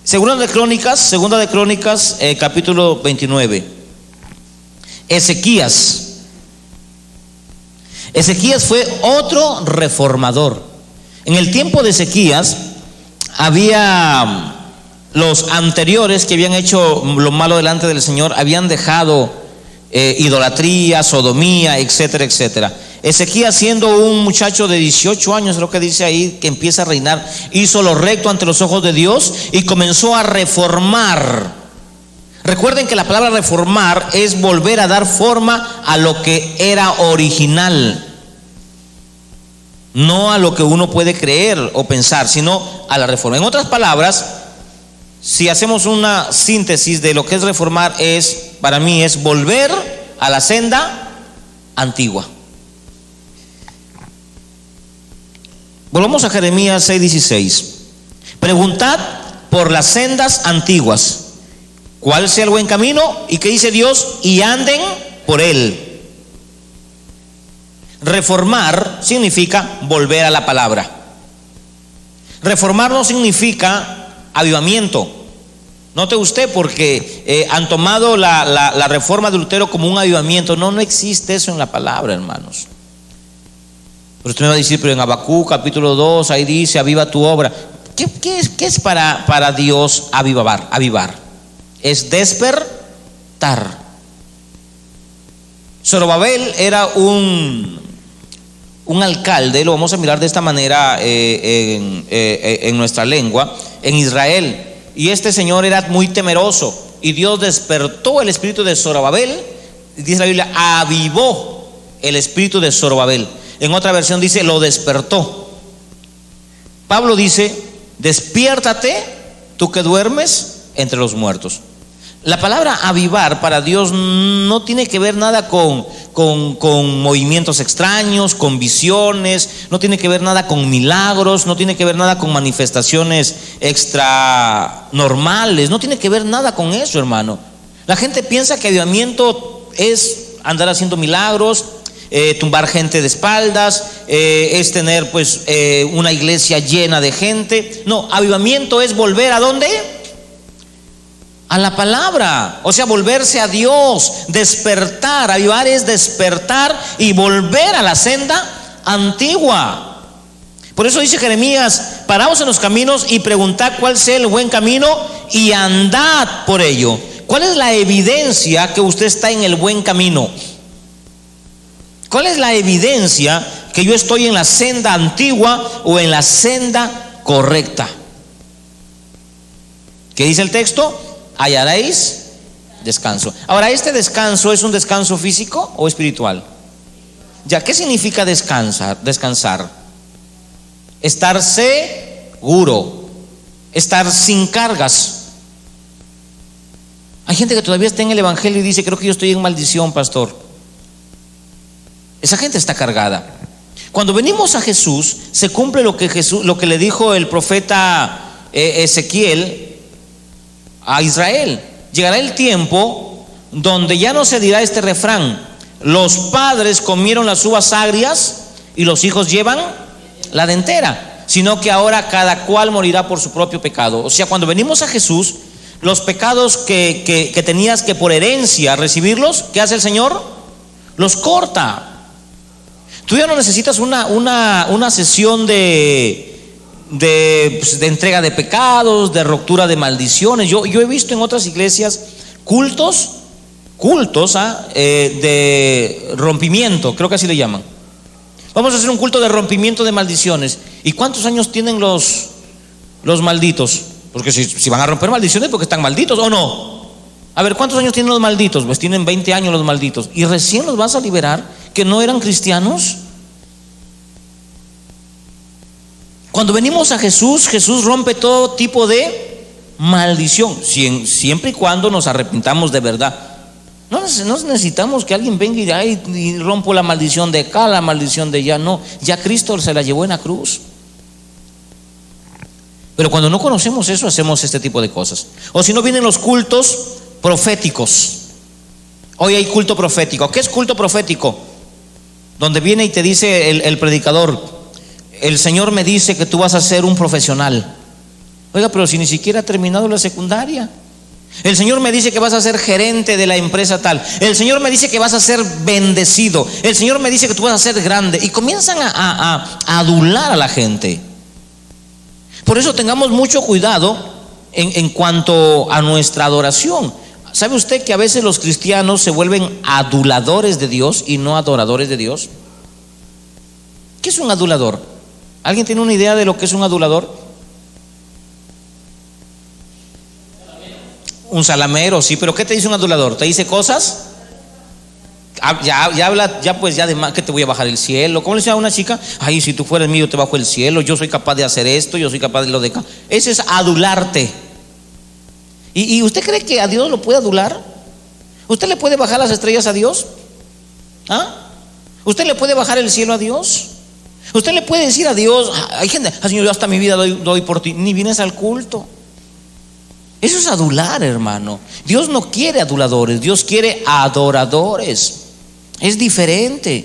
Speaker 1: Segunda de Crónicas, capítulo 29. Ezequías. Ezequías fue otro reformador. En el tiempo de Ezequías había los anteriores que habían hecho lo malo delante del Señor, habían dejado idolatría, sodomía, etcétera, etcétera. Ezequías, siendo un muchacho de 18 años, es lo que dice ahí, que empieza a reinar, hizo lo recto ante los ojos de Dios y comenzó a reformar. Recuerden que la palabra reformar es volver a dar forma a lo que era original, no a lo que uno puede creer o pensar, sino a la reforma. En otras palabras, si hacemos una síntesis de lo que es reformar, para mí es volver a la senda antigua. Volvamos a Jeremías 6:16. Preguntad por las sendas antiguas, cuál sea el buen camino, y que dice Dios, y anden por él. Reformar significa volver a la palabra. Reformar no significa avivamiento. Note usted, porque han tomado la reforma de Lutero como un avivamiento. No existe eso en la palabra, hermanos. Pero usted me va a decir, pero en Habacuc capítulo 2 ahí dice, aviva tu obra. ¿Qué es para Dios avivar? Es despertar. Zorobabel era un alcalde, lo vamos a mirar de esta manera en nuestra lengua, en Israel. Y este señor era muy temeroso, y Dios despertó el espíritu de Zorobabel. Dice la Biblia, avivó el espíritu de Zorobabel. En otra versión dice, lo despertó. Pablo dice, despiértate, tú que duermes entre los muertos. La palabra avivar para Dios no tiene que ver nada con movimientos extraños, con visiones, no tiene que ver nada con milagros, no tiene que ver nada con manifestaciones extra normales, no tiene que ver nada con eso, hermano. La gente piensa que avivamiento es andar haciendo milagros, tumbar gente de espaldas, es tener una iglesia llena de gente. No, avivamiento es volver ¿a dónde? A la palabra, o sea, volverse a Dios, despertar. Avivar es despertar y volver a la senda antigua. Por eso dice Jeremías, paraos en los caminos y preguntad cuál sea el buen camino y andad por ello. ¿Cuál es la evidencia que usted está en el buen camino? ¿Cuál es la evidencia que yo estoy en la senda antigua o en la senda correcta? ¿Qué dice el texto? Hallaréis descanso. Ahora, ¿este descanso es un descanso físico o espiritual? Ya, ¿qué significa descansar? Descansar. Estar seguro, estar sin cargas. Hay gente que todavía está en el evangelio y dice: creo que yo estoy en maldición, pastor. Esa gente está cargada. Cuando venimos a Jesús, se cumple lo que le dijo el profeta Ezequiel a Israel. Llegará el tiempo donde ya no se dirá este refrán: los padres comieron las uvas agrias y los hijos llevan la dentera, sino que ahora cada cual morirá por su propio pecado. O sea, cuando venimos a Jesús, los pecados que tenías que por herencia recibirlos, ¿qué hace el Señor? Los corta. Tú ya no necesitas una sesión de entrega de pecados, de ruptura de maldiciones. Yo he visto en otras iglesias cultos de rompimiento, creo que así le llaman. Vamos a hacer un culto de rompimiento de maldiciones. ¿Y cuántos años tienen los malditos? Porque si van a romper maldiciones, porque están malditos, ¿o no? A ver, ¿cuántos años tienen los malditos? Pues tienen 20 años los malditos. ¿Y recién los vas a liberar, que no eran cristianos? Cuando venimos a Jesús, Jesús rompe todo tipo de maldición, siempre y cuando nos arrepintamos de verdad. No necesitamos que alguien venga y rompo la maldición de acá, la maldición de allá. No, ya Cristo se la llevó en la cruz. Pero cuando no conocemos eso, hacemos este tipo de cosas. O si no, vienen los cultos proféticos. Hoy hay culto profético. ¿Qué es culto profético? Donde viene y te dice el predicador: el Señor me dice que tú vas a ser un profesional. Oiga, pero si ni siquiera ha terminado la secundaria. El Señor me dice que vas a ser gerente de la empresa tal. El Señor me dice que vas a ser bendecido. El Señor me dice que tú vas a ser grande. Y comienzan a adular a la gente. Por eso tengamos mucho cuidado en cuanto a nuestra adoración. ¿Sabe usted que a veces los cristianos se vuelven aduladores de Dios y no adoradores de Dios? ¿Qué es un adulador? ¿Alguien tiene una idea de lo que es un adulador? Un salamero, sí, pero ¿qué te dice un adulador? ¿Te dice cosas? Ya habla, ya de más, que te voy a bajar el cielo. ¿Cómo le decía a una chica? Ay, si tú fueras mío, te bajo el cielo. Yo soy capaz de hacer esto, yo soy capaz de lo de acá. Ese es adularte. ¿Y usted cree que a Dios lo puede adular? ¿Usted le puede bajar las estrellas a Dios? ¿Ah? ¿Usted le puede bajar el cielo a Dios? ¿Usted le puede decir a Dios: hay gente, Señor, yo hasta mi vida doy por ti? Ni vienes al culto. Eso es adular, hermano. Dios no quiere aduladores, Dios quiere adoradores. Es diferente.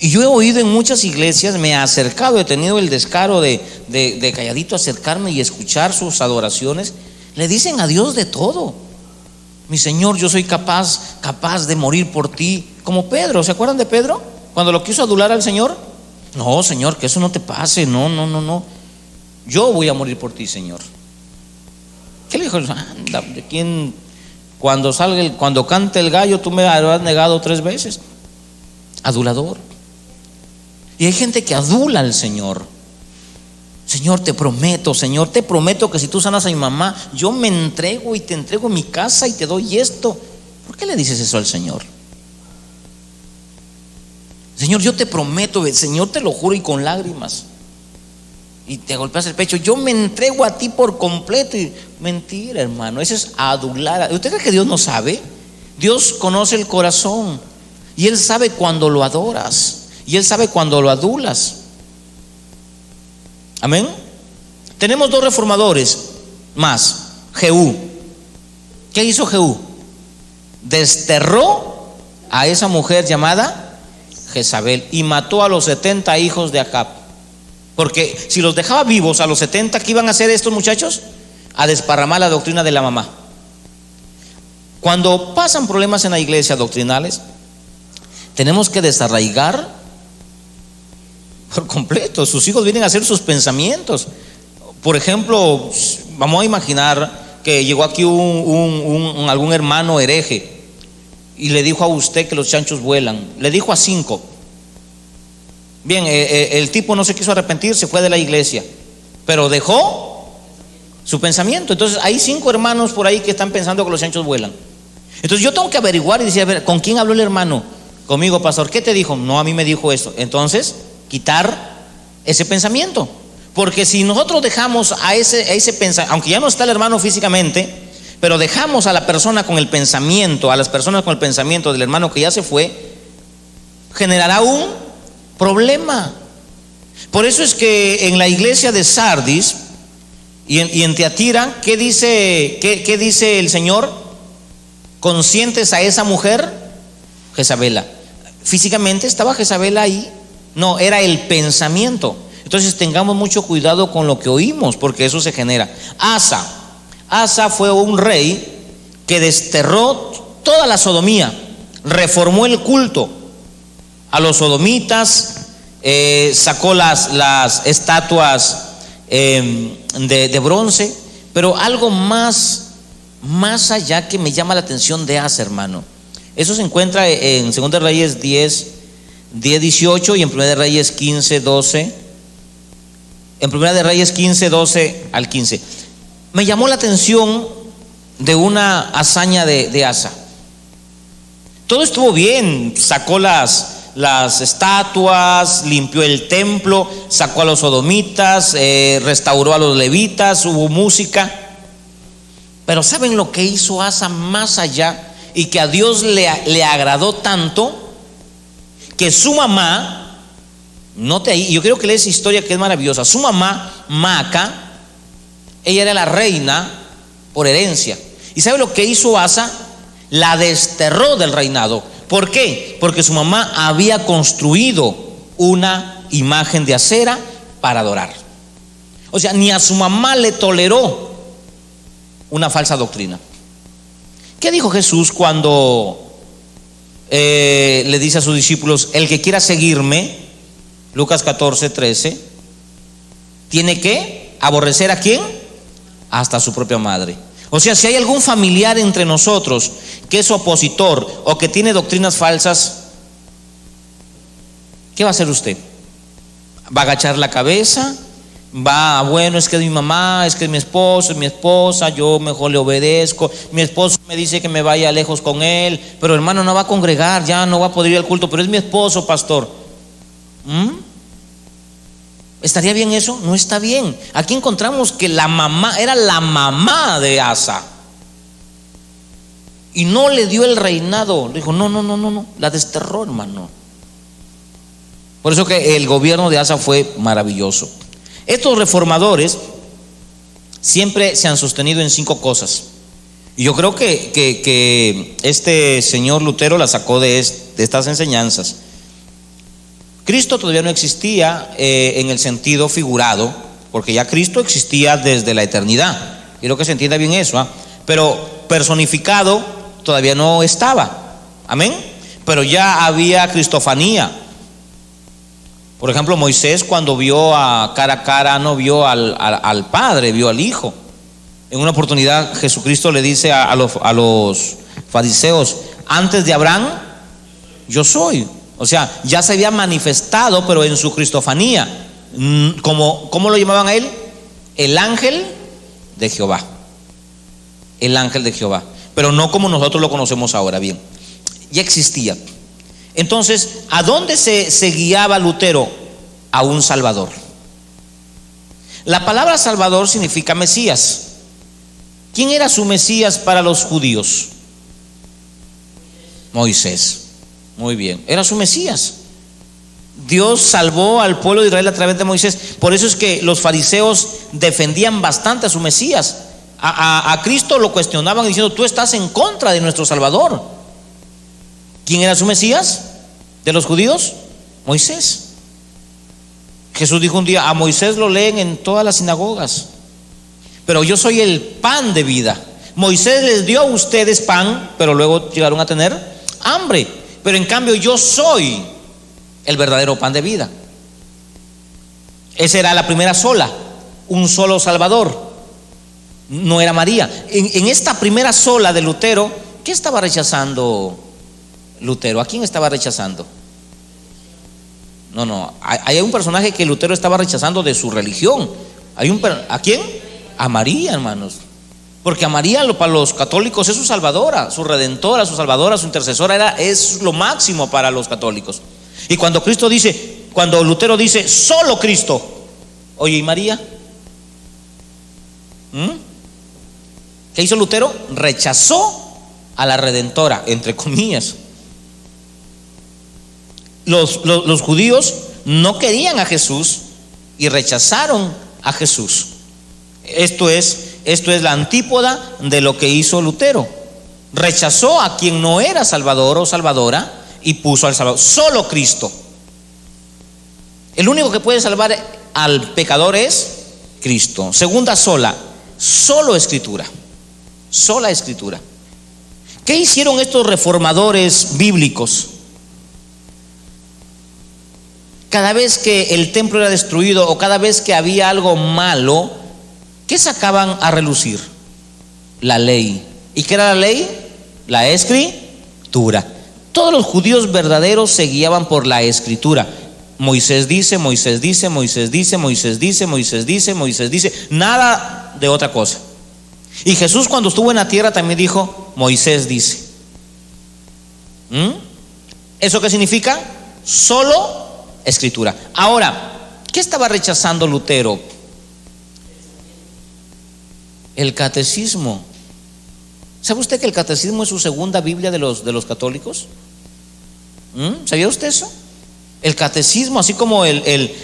Speaker 1: Y yo he oído en muchas iglesias, me he acercado, he tenido el descaro de calladito acercarme y escuchar sus adoraciones. Le dicen a Dios de todo. Mi Señor, yo soy capaz de morir por ti. Como Pedro, ¿se acuerdan de Pedro? Cuando lo quiso adular al Señor. No, Señor, que eso no te pase. No. Yo voy a morir por ti, Señor. ¿Qué le dijo? Anda, ¿de quién? Cuando cante el gallo, tú me habrás negado 3 veces. Adulador. Y hay gente que adula al Señor. Señor, te prometo que si tú sanas a mi mamá, yo me entrego y te entrego mi casa y te doy esto. ¿Por qué le dices eso al Señor? Señor, yo te prometo, Señor, te lo juro, y con lágrimas. Y te golpeas el pecho: yo me entrego a ti por completo. Y mentira, hermano, eso es adular. ¿Usted cree que Dios no sabe? Dios conoce el corazón y Él sabe cuando lo adoras y Él sabe cuando lo adulas. Amén. Tenemos 2 reformadores más. Jehú. ¿Qué hizo Jehú? Desterró a esa mujer llamada Jezabel y mató a los 70 hijos de Acab. Porque si los dejaba vivos a los 70, ¿qué iban a hacer estos muchachos? A desparramar la doctrina de la mamá. Cuando pasan problemas en la iglesia doctrinales, tenemos que desarraigar por completo. Sus hijos vienen a hacer sus pensamientos. Por ejemplo, vamos a imaginar que llegó aquí algún hermano hereje y le dijo a usted que los chanchos vuelan. Le dijo a 5. Bien, el tipo no se quiso arrepentir, se fue de la iglesia, pero dejó su pensamiento. Entonces hay 5 hermanos por ahí que están pensando que los chanchos vuelan. Entonces yo tengo que averiguar y decir, a ver, ¿con quién habló el hermano? Conmigo, pastor. ¿Qué te dijo? No, a mí me dijo esto. Entonces, quitar ese pensamiento. Porque si nosotros dejamos a ese pensamiento, aunque ya no está el hermano físicamente, pero dejamos a la persona con el pensamiento, a las personas con el pensamiento del hermano que ya se fue, generará un problema. Por eso es que en la iglesia de Sardis y en Tiatira, ¿qué dice el Señor? Conscientes a esa mujer, Jezabela. Físicamente estaba Jezabela ahí. No, era el pensamiento. Entonces tengamos mucho cuidado con lo que oímos, porque eso se genera. Asa fue un rey que desterró toda la sodomía, reformó el culto a los sodomitas, sacó las estatuas de bronce. Pero algo más allá que me llama la atención de Asa, hermano. Eso se encuentra en 2 Reyes 10:18 y en 1 Reyes 15:12. En 1 Reyes 15:12 al 15. Me llamó la atención de una hazaña de Asa. Todo estuvo bien, sacó las estatuas, limpió el templo, sacó a los sodomitas, restauró a los levitas, hubo música. Pero ¿saben lo que hizo Asa más allá y que a Dios le agradó tanto? Que su mamá, note ahí, yo quiero que leas esa historia que es maravillosa. Su mamá, Maaca, ella era la reina por herencia. ¿Y sabe lo que hizo Asa? La desterró del reinado. ¿Por qué? Porque su mamá había construido una imagen de acera para adorar. O sea, ni a su mamá le toleró una falsa doctrina. ¿Qué dijo Jesús cuando le dice a sus discípulos: el que quiera seguirme, Lucas 14:13, tiene que aborrecer a quién? Hasta a su propia madre. O sea, si hay algún familiar entre nosotros que es opositor o que tiene doctrinas falsas, ¿qué va a hacer usted? ¿Va a agachar la cabeza? Bueno, es que es mi mamá, es que es mi esposo, es mi esposa, yo mejor le obedezco. Mi esposo me dice que me vaya lejos con él, pero hermano, no va a congregar, ya no va a poder ir al culto, pero es mi esposo, pastor. ¿Estaría bien eso? No está bien. Aquí encontramos que la mamá era la mamá de Asa y no le dio el reinado. Le dijo no, la desterró, hermano. Por eso que el gobierno de Asa fue maravilloso. Estos reformadores siempre se han sostenido en 5 cosas. Y yo creo que este señor Lutero la sacó de estas enseñanzas. Cristo todavía no existía en el sentido figurado, porque ya Cristo existía desde la eternidad. Quiero que se entienda bien eso, pero personificado todavía no estaba. Amén. Pero ya había cristofanía. Por ejemplo, Moisés, cuando vio cara a cara, no vio al Padre, vio al Hijo. En una oportunidad Jesucristo le dice a los fariseos: antes de Abraham yo soy. O sea, ya se había manifestado, pero en su cristofanía. ¿Cómo lo llamaban a él? El ángel de Jehová. El ángel de Jehová. Pero no como nosotros lo conocemos ahora. Bien, ya existía. Entonces, ¿a dónde se guiaba Lutero? A un Salvador. La palabra Salvador significa Mesías. ¿Quién era su Mesías para los judíos? Moisés. Muy bien, era su Mesías. Dios salvó al pueblo de Israel a través de Moisés. Por eso es que los fariseos defendían bastante a su Mesías. A Cristo lo cuestionaban diciendo: tú estás en contra de nuestro Salvador. ¿Quién era su Mesías de los judíos? Moisés. Jesús dijo un día: a Moisés lo leen en todas las sinagogas, pero yo soy el pan de vida. Moisés les dio a ustedes pan, pero luego llegaron a tener hambre. Pero en cambio yo soy el verdadero pan de vida. Esa era la primera sola, un solo Salvador. No era María. En esta primera sola de Lutero, ¿qué estaba rechazando Lutero? ¿A quién estaba rechazando? Hay un personaje que Lutero estaba rechazando de su religión. ¿A quién? A María, hermanos. Porque a María, para los católicos, es su salvadora, su redentora, su salvadora, su intercesora, es lo máximo para los católicos. Y cuando cuando Lutero dice solo Cristo, oye, ¿y María? ¿Qué hizo Lutero? Rechazó a la redentora, entre comillas. Los judíos no querían a Jesús y rechazaron a Jesús. Esto es la antípoda de lo que hizo Lutero. Rechazó a quien no era salvador o salvadora y puso al salvador, solo Cristo. El único que puede salvar al pecador es Cristo. Segunda sola, solo Escritura. Sola Escritura. ¿Qué hicieron estos reformadores bíblicos? Cada vez que el templo era destruido o cada vez que había algo malo, ¿qué sacaban a relucir? La ley. ¿Y qué era la ley? La Escritura. Todos los judíos verdaderos se guiaban por la Escritura. Moisés dice, Moisés dice, Moisés dice, Moisés dice, Moisés dice, Moisés dice, nada de otra cosa. Y Jesús, cuando estuvo en la tierra, también dijo, Moisés dice. ¿Eso qué significa? Solo Escritura. Ahora, ¿qué estaba rechazando Lutero? El catecismo. ¿Sabe usted que el catecismo es su segunda Biblia de los católicos? ¿Sabía usted eso? El catecismo, así como el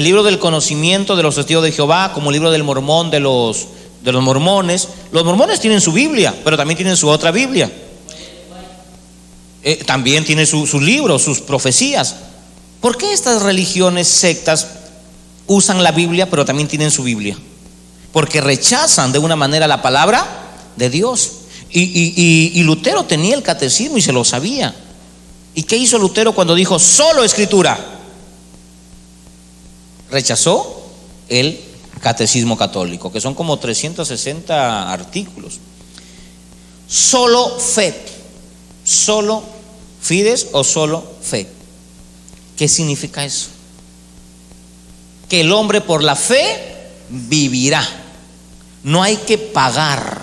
Speaker 1: libro del conocimiento de los testigos de Jehová, como el libro del mormón de los mormones. Los mormones tienen su Biblia, pero también tienen su otra Biblia. También tienen sus libros, sus profecías. ¿Por qué estas religiones, sectas, usan la Biblia, pero también tienen su Biblia? Porque rechazan de una manera la palabra de Dios. Y Lutero tenía el catecismo y se lo sabía. ¿Y qué hizo Lutero cuando dijo solo Escritura? Rechazó el catecismo católico, que son como 360 artículos. Solo fe. Solo fides o solo fe. ¿Qué significa eso? Que el hombre por la fe vivirá. No hay que pagar.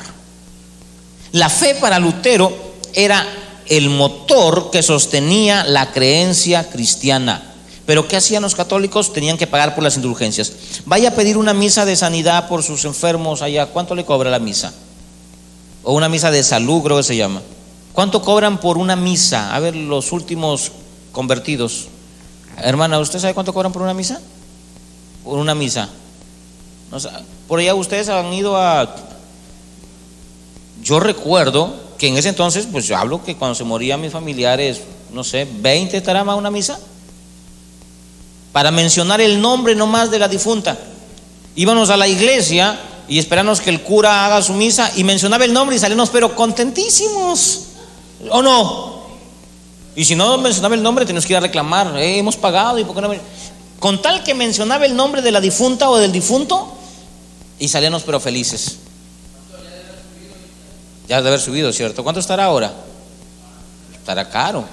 Speaker 1: La fe para Lutero era el motor que sostenía la creencia cristiana. Pero ¿qué hacían los católicos? Tenían que pagar por las indulgencias. Vaya a pedir una misa de sanidad por sus enfermos allá. ¿Cuánto le cobra la misa? O una misa de salud, creo que se llama. ¿Cuánto cobran por una misa? A ver, los últimos convertidos. Hermana, ¿usted sabe cuánto cobran por una misa? Por una misa. No sé, por allá ustedes han ido a... Yo recuerdo que en ese entonces, pues yo hablo que cuando se morían mis familiares, no sé, 20 estará más una misa. Para mencionar el nombre nomás de la difunta. Íbamos a la iglesia y esperamos que el cura haga su misa y mencionaba el nombre y salíamos pero contentísimos. ¿O no? Y si no mencionaba el nombre, tenemos que ir a reclamar, hemos pagado y por qué no. Con tal que mencionaba el nombre de la difunta o del difunto, y salíamos pero felices. Ya debe haber subido, ¿cierto? ¿Cuánto estará ahora? Estará caro.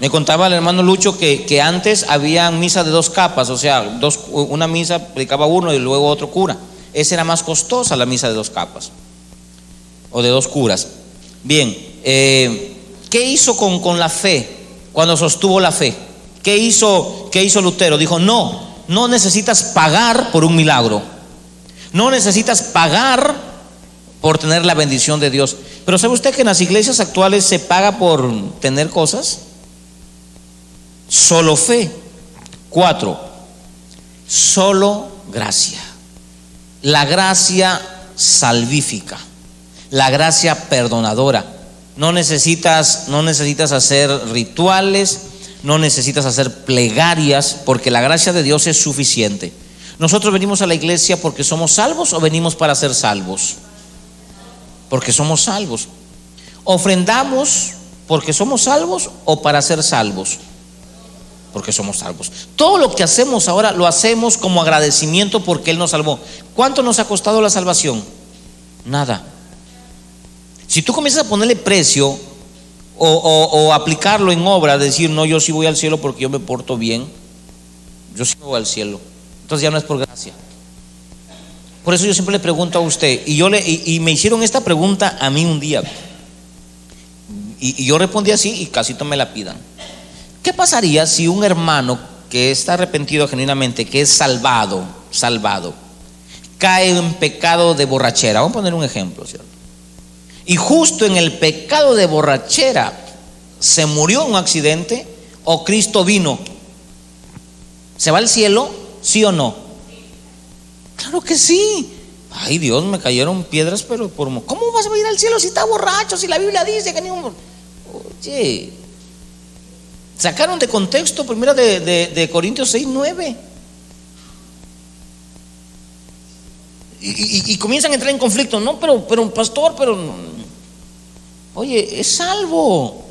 Speaker 1: Me contaba el hermano Lucho que antes había misa de 2 capas, o sea, una misa predicaba uno y luego otro cura. Esa era más costosa, la misa de 2 capas o de 2 curas. Bien, ¿qué hizo con la fe cuando sostuvo la fe? ¿Qué hizo Lutero? Dijo, no necesitas pagar por un milagro. No necesitas pagar por tener la bendición de Dios. Pero ¿sabe usted que en las iglesias actuales se paga por tener cosas? Solo fe. 4, solo gracia. La gracia salvífica, la gracia perdonadora. No necesitas hacer rituales, no necesitas hacer plegarias, porque la gracia de Dios es suficiente. ¿Nosotros venimos a la iglesia porque somos salvos o venimos para ser salvos? Porque somos salvos. ¿Ofrendamos porque somos salvos o para ser salvos? Porque somos salvos. Todo lo que hacemos ahora lo hacemos como agradecimiento porque Él nos salvó. ¿Cuánto nos ha costado la salvación? Nada. Si tú comienzas a ponerle precio o aplicarlo en obra, decir, no, yo sí voy al cielo porque yo me porto bien, yo sí voy al cielo, entonces ya no es por gracia. Por eso yo siempre le pregunto a usted, y me hicieron esta pregunta a mí un día, y yo respondí así y casi me la pidan. ¿Qué pasaría si un hermano que está arrepentido genuinamente, que es salvado, cae en pecado de borrachera? Vamos a poner un ejemplo, ¿cierto? Y justo en el pecado de borrachera se murió en un accidente, o Cristo vino, ¿se va al cielo? ¿Sí o no? Claro que sí. Ay, Dios, me cayeron piedras, pero ¿cómo vas a ir al cielo si está borracho? Si la Biblia dice que ningún... Oye, sacaron de contexto primero de Corintios 6:9 y comienzan a entrar en conflicto. No, pero pastor, oye, es salvo.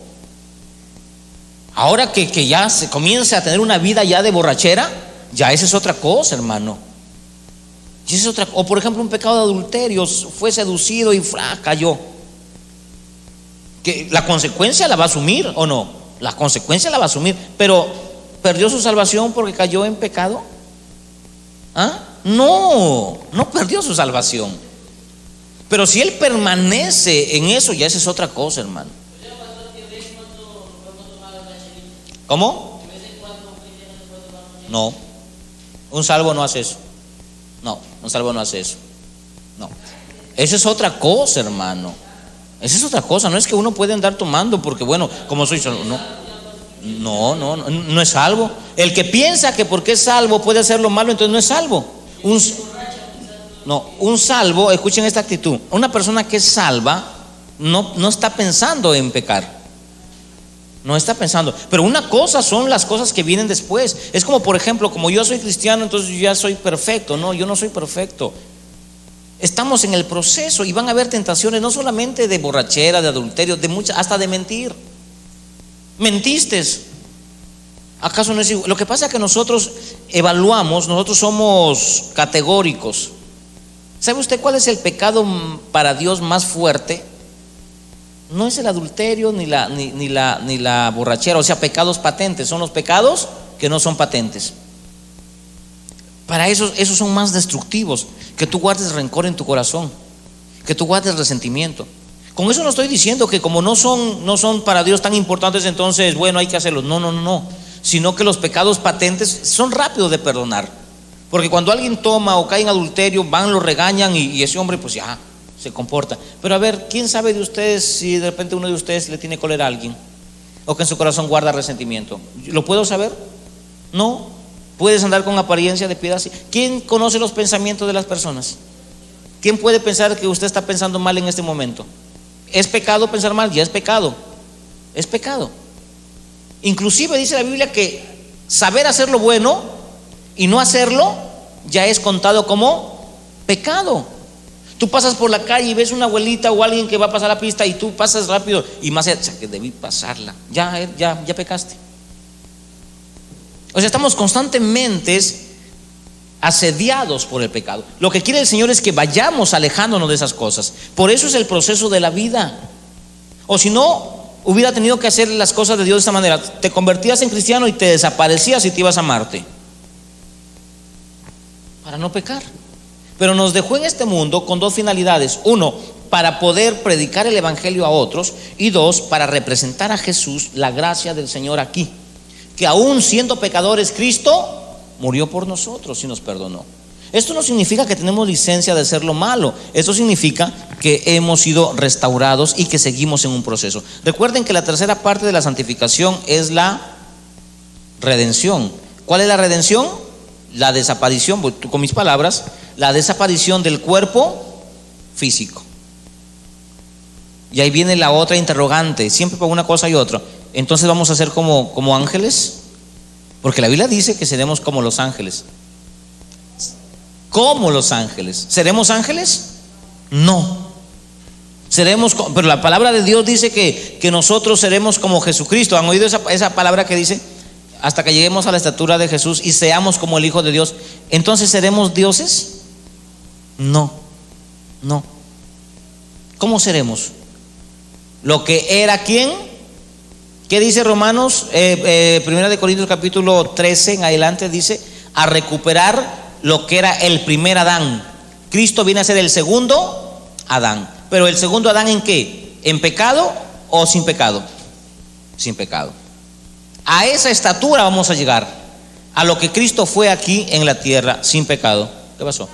Speaker 1: Ahora que ya se comienza a tener una vida ya de borrachera, ya esa es otra cosa, hermano. Y esa es otra. O por ejemplo, un pecado de adulterio, fue seducido y cayó. Que la consecuencia la va a asumir, ¿o no? La consecuencia la va a asumir, pero ¿perdió su salvación porque cayó en pecado? ¿Ah? No perdió su salvación. Pero si él permanece en eso, ya esa es otra cosa, hermano. ¿Cómo? No, un salvo no hace eso. No, un salvo no hace eso. No, esa es otra cosa, hermano. Esa es otra cosa. No es que uno puede andar tomando porque bueno, como soy salvo. No es salvo. El que piensa que porque es salvo puede hacer lo malo, entonces no es salvo. Un salvo, escuchen esta actitud. Una persona que es salva no está pensando en pecar. No está pensando. Pero una cosa son las cosas que vienen después. Es como, por ejemplo, como yo soy cristiano, entonces yo ya soy perfecto. No, yo no soy perfecto. Estamos en el proceso y van a haber tentaciones, no solamente de borrachera, de adulterio, de muchas, hasta de mentir. ¿Mentiste? ¿Acaso no es igual? Lo que pasa es que nosotros evaluamos, nosotros somos categóricos. ¿Sabe usted cuál es el pecado para Dios más fuerte? No es el adulterio ni la borrachera, o sea, pecados patentes. Son los pecados que no son patentes. Para esos son más destructivos. Que tú guardes rencor en tu corazón, que tú guardes resentimiento. Con eso no estoy diciendo que como no son para Dios tan importantes, entonces bueno, hay que hacerlos. No. Sino que los pecados patentes son rápidos de perdonar. Porque cuando alguien toma o cae en adulterio, van, lo regañan y ese hombre pues ya se comporta. Pero a ver, ¿quién sabe de ustedes si de repente uno de ustedes le tiene cólera a alguien? O que en su corazón guarda resentimiento. ¿Lo puedo saber? No. Puedes andar con apariencia de piedad. ¿Quién conoce los pensamientos de las personas? ¿Quién puede pensar que usted está pensando mal en este momento? ¿Es pecado pensar mal? Ya es pecado. Es pecado. Inclusive dice la Biblia que saber hacer lo bueno y no hacerlo ya es contado como pecado. Tú pasas por la calle y ves una abuelita o alguien que va a pasar la pista y tú pasas rápido y más allá, que debí pasarla. Ya pecaste. O sea, estamos constantemente asediados por el pecado. Lo que quiere el Señor es que vayamos alejándonos de esas cosas. Por eso es el proceso de la vida. O si no, hubiera tenido que hacer las cosas de Dios de esta manera. Te convertías en cristiano y te desaparecías y te ibas a Marte para no pecar. Pero nos dejó en este mundo con dos finalidades. Uno, para poder predicar el evangelio a otros. Y dos, para representar a Jesús, la gracia del Señor aquí. Que aún siendo pecadores, Cristo murió por nosotros y nos perdonó. Esto no significa que tenemos licencia de hacer lo malo. Esto significa que hemos sido restaurados y que seguimos en un proceso. Recuerden que la tercera parte de la santificación es la redención. ¿Cuál es la redención? La desaparición, con mis palabras, la desaparición del cuerpo físico. Y ahí viene la otra interrogante, siempre por una cosa y otra. Entonces vamos a ser como ángeles, porque la Biblia dice que seremos como los ángeles. Como los ángeles. ¿Seremos ángeles? No. Pero la palabra de Dios dice que nosotros seremos como Jesucristo. ¿Han oído esa palabra que dice? Hasta que lleguemos a la estatura de Jesús y seamos como el Hijo de Dios. Entonces, ¿seremos dioses? No. ¿Cómo seremos? Lo que era ¿quién? ¿Qué dice Romanos? Primera de Corintios capítulo 13 en adelante dice: a recuperar lo que era el primer Adán. Cristo viene a ser el segundo Adán. Pero el segundo Adán, ¿en qué? ¿En pecado o sin pecado? Sin pecado. A esa estatura vamos a llegar, a lo que Cristo fue aquí en la tierra, sin pecado. ¿Qué pasó?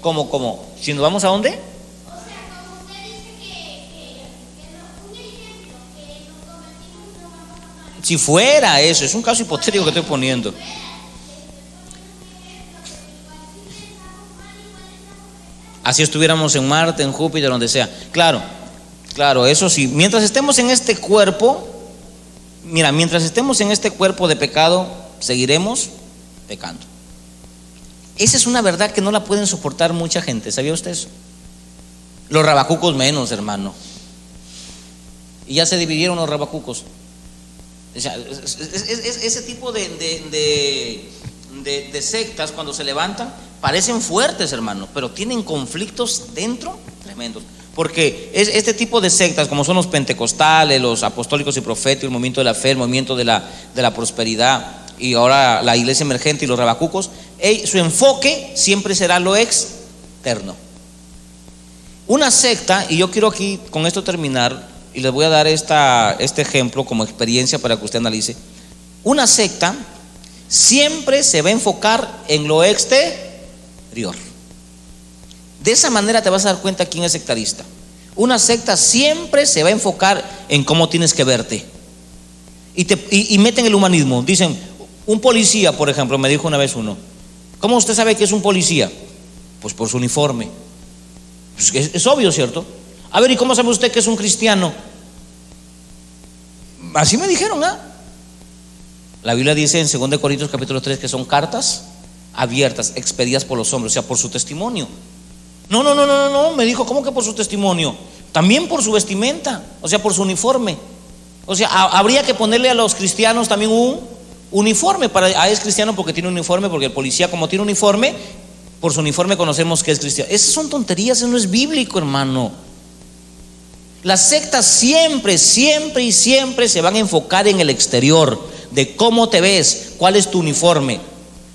Speaker 1: ¿Cómo? ¿Si nos vamos a dónde? Si fuera eso, es un caso hipotético que estoy poniendo. Así estuviéramos en Marte, en Júpiter, donde sea. Claro, eso sí. Mientras estemos en este cuerpo, mientras estemos en este cuerpo de pecado, seguiremos pecando. Esa es una verdad que no la pueden soportar mucha gente. ¿Sabía usted eso? Los rabacucos menos, hermano. Y ya se dividieron los rabacucos. O sea, ese tipo de sectas, cuando se levantan, parecen fuertes, hermano, pero tienen conflictos dentro tremendos. Porque este tipo de sectas, como son los pentecostales, los apostólicos y proféticos, el movimiento de la fe, el movimiento de la prosperidad, y ahora la iglesia emergente y los rabacucos, su enfoque siempre será lo externo. Una secta, y yo quiero aquí con esto terminar, y les voy a dar este ejemplo como experiencia para que usted analice. Una secta siempre se va a enfocar en lo exterior. De esa manera te vas a dar cuenta quién es sectarista. Una secta siempre se va a enfocar en cómo tienes que verte. Y meten el humanismo. Dicen, un policía, por ejemplo, me dijo una vez uno: ¿cómo usted sabe que es un policía? Pues por su uniforme. Pues es obvio, ¿cierto? A ver, ¿y cómo sabe usted que es un cristiano? Así me dijeron, La Biblia dice en 2 Corintios capítulo 3 que son cartas abiertas, expedidas por los hombres, o sea, por su testimonio. No, me dijo, ¿cómo que por su testimonio? También por su vestimenta, o sea, por su uniforme. O sea, habría que ponerle a los cristianos también un uniforme. Es cristiano porque tiene un uniforme, porque el policía, como tiene uniforme, por su uniforme conocemos que es cristiano. Esas son tonterías, eso no es bíblico, hermano. Las sectas siempre se van a enfocar en el exterior, de cómo te ves, cuál es tu uniforme.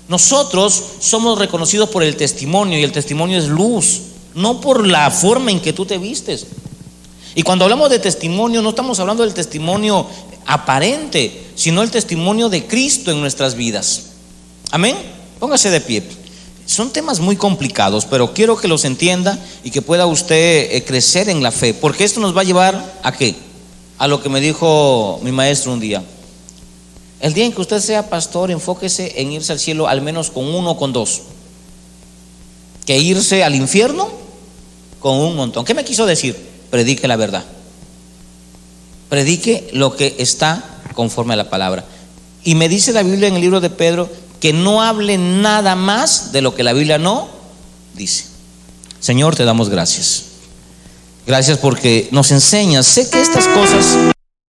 Speaker 1: Nosotros somos reconocidos por el testimonio, y el testimonio es luz, no por la forma en que tú te vistes. Y cuando hablamos de testimonio, no estamos hablando del testimonio aparente, sino el testimonio de Cristo en nuestras vidas. Amén. Póngase de pie. Son temas muy complicados, pero quiero que los entienda y que pueda usted crecer en la fe, porque esto nos va a llevar ¿a qué? A lo que me dijo mi maestro un día: el día en que usted sea pastor, enfóquese en irse al cielo al menos con uno o con dos, que irse al infierno con un montón. ¿Qué me quiso decir? Predique la verdad, predique lo que está conforme a la palabra. Y me dice la Biblia en el libro de Pedro que no hable nada más de lo que la Biblia no dice. Señor, te damos gracias. Gracias porque nos enseñas. Sé que estas cosas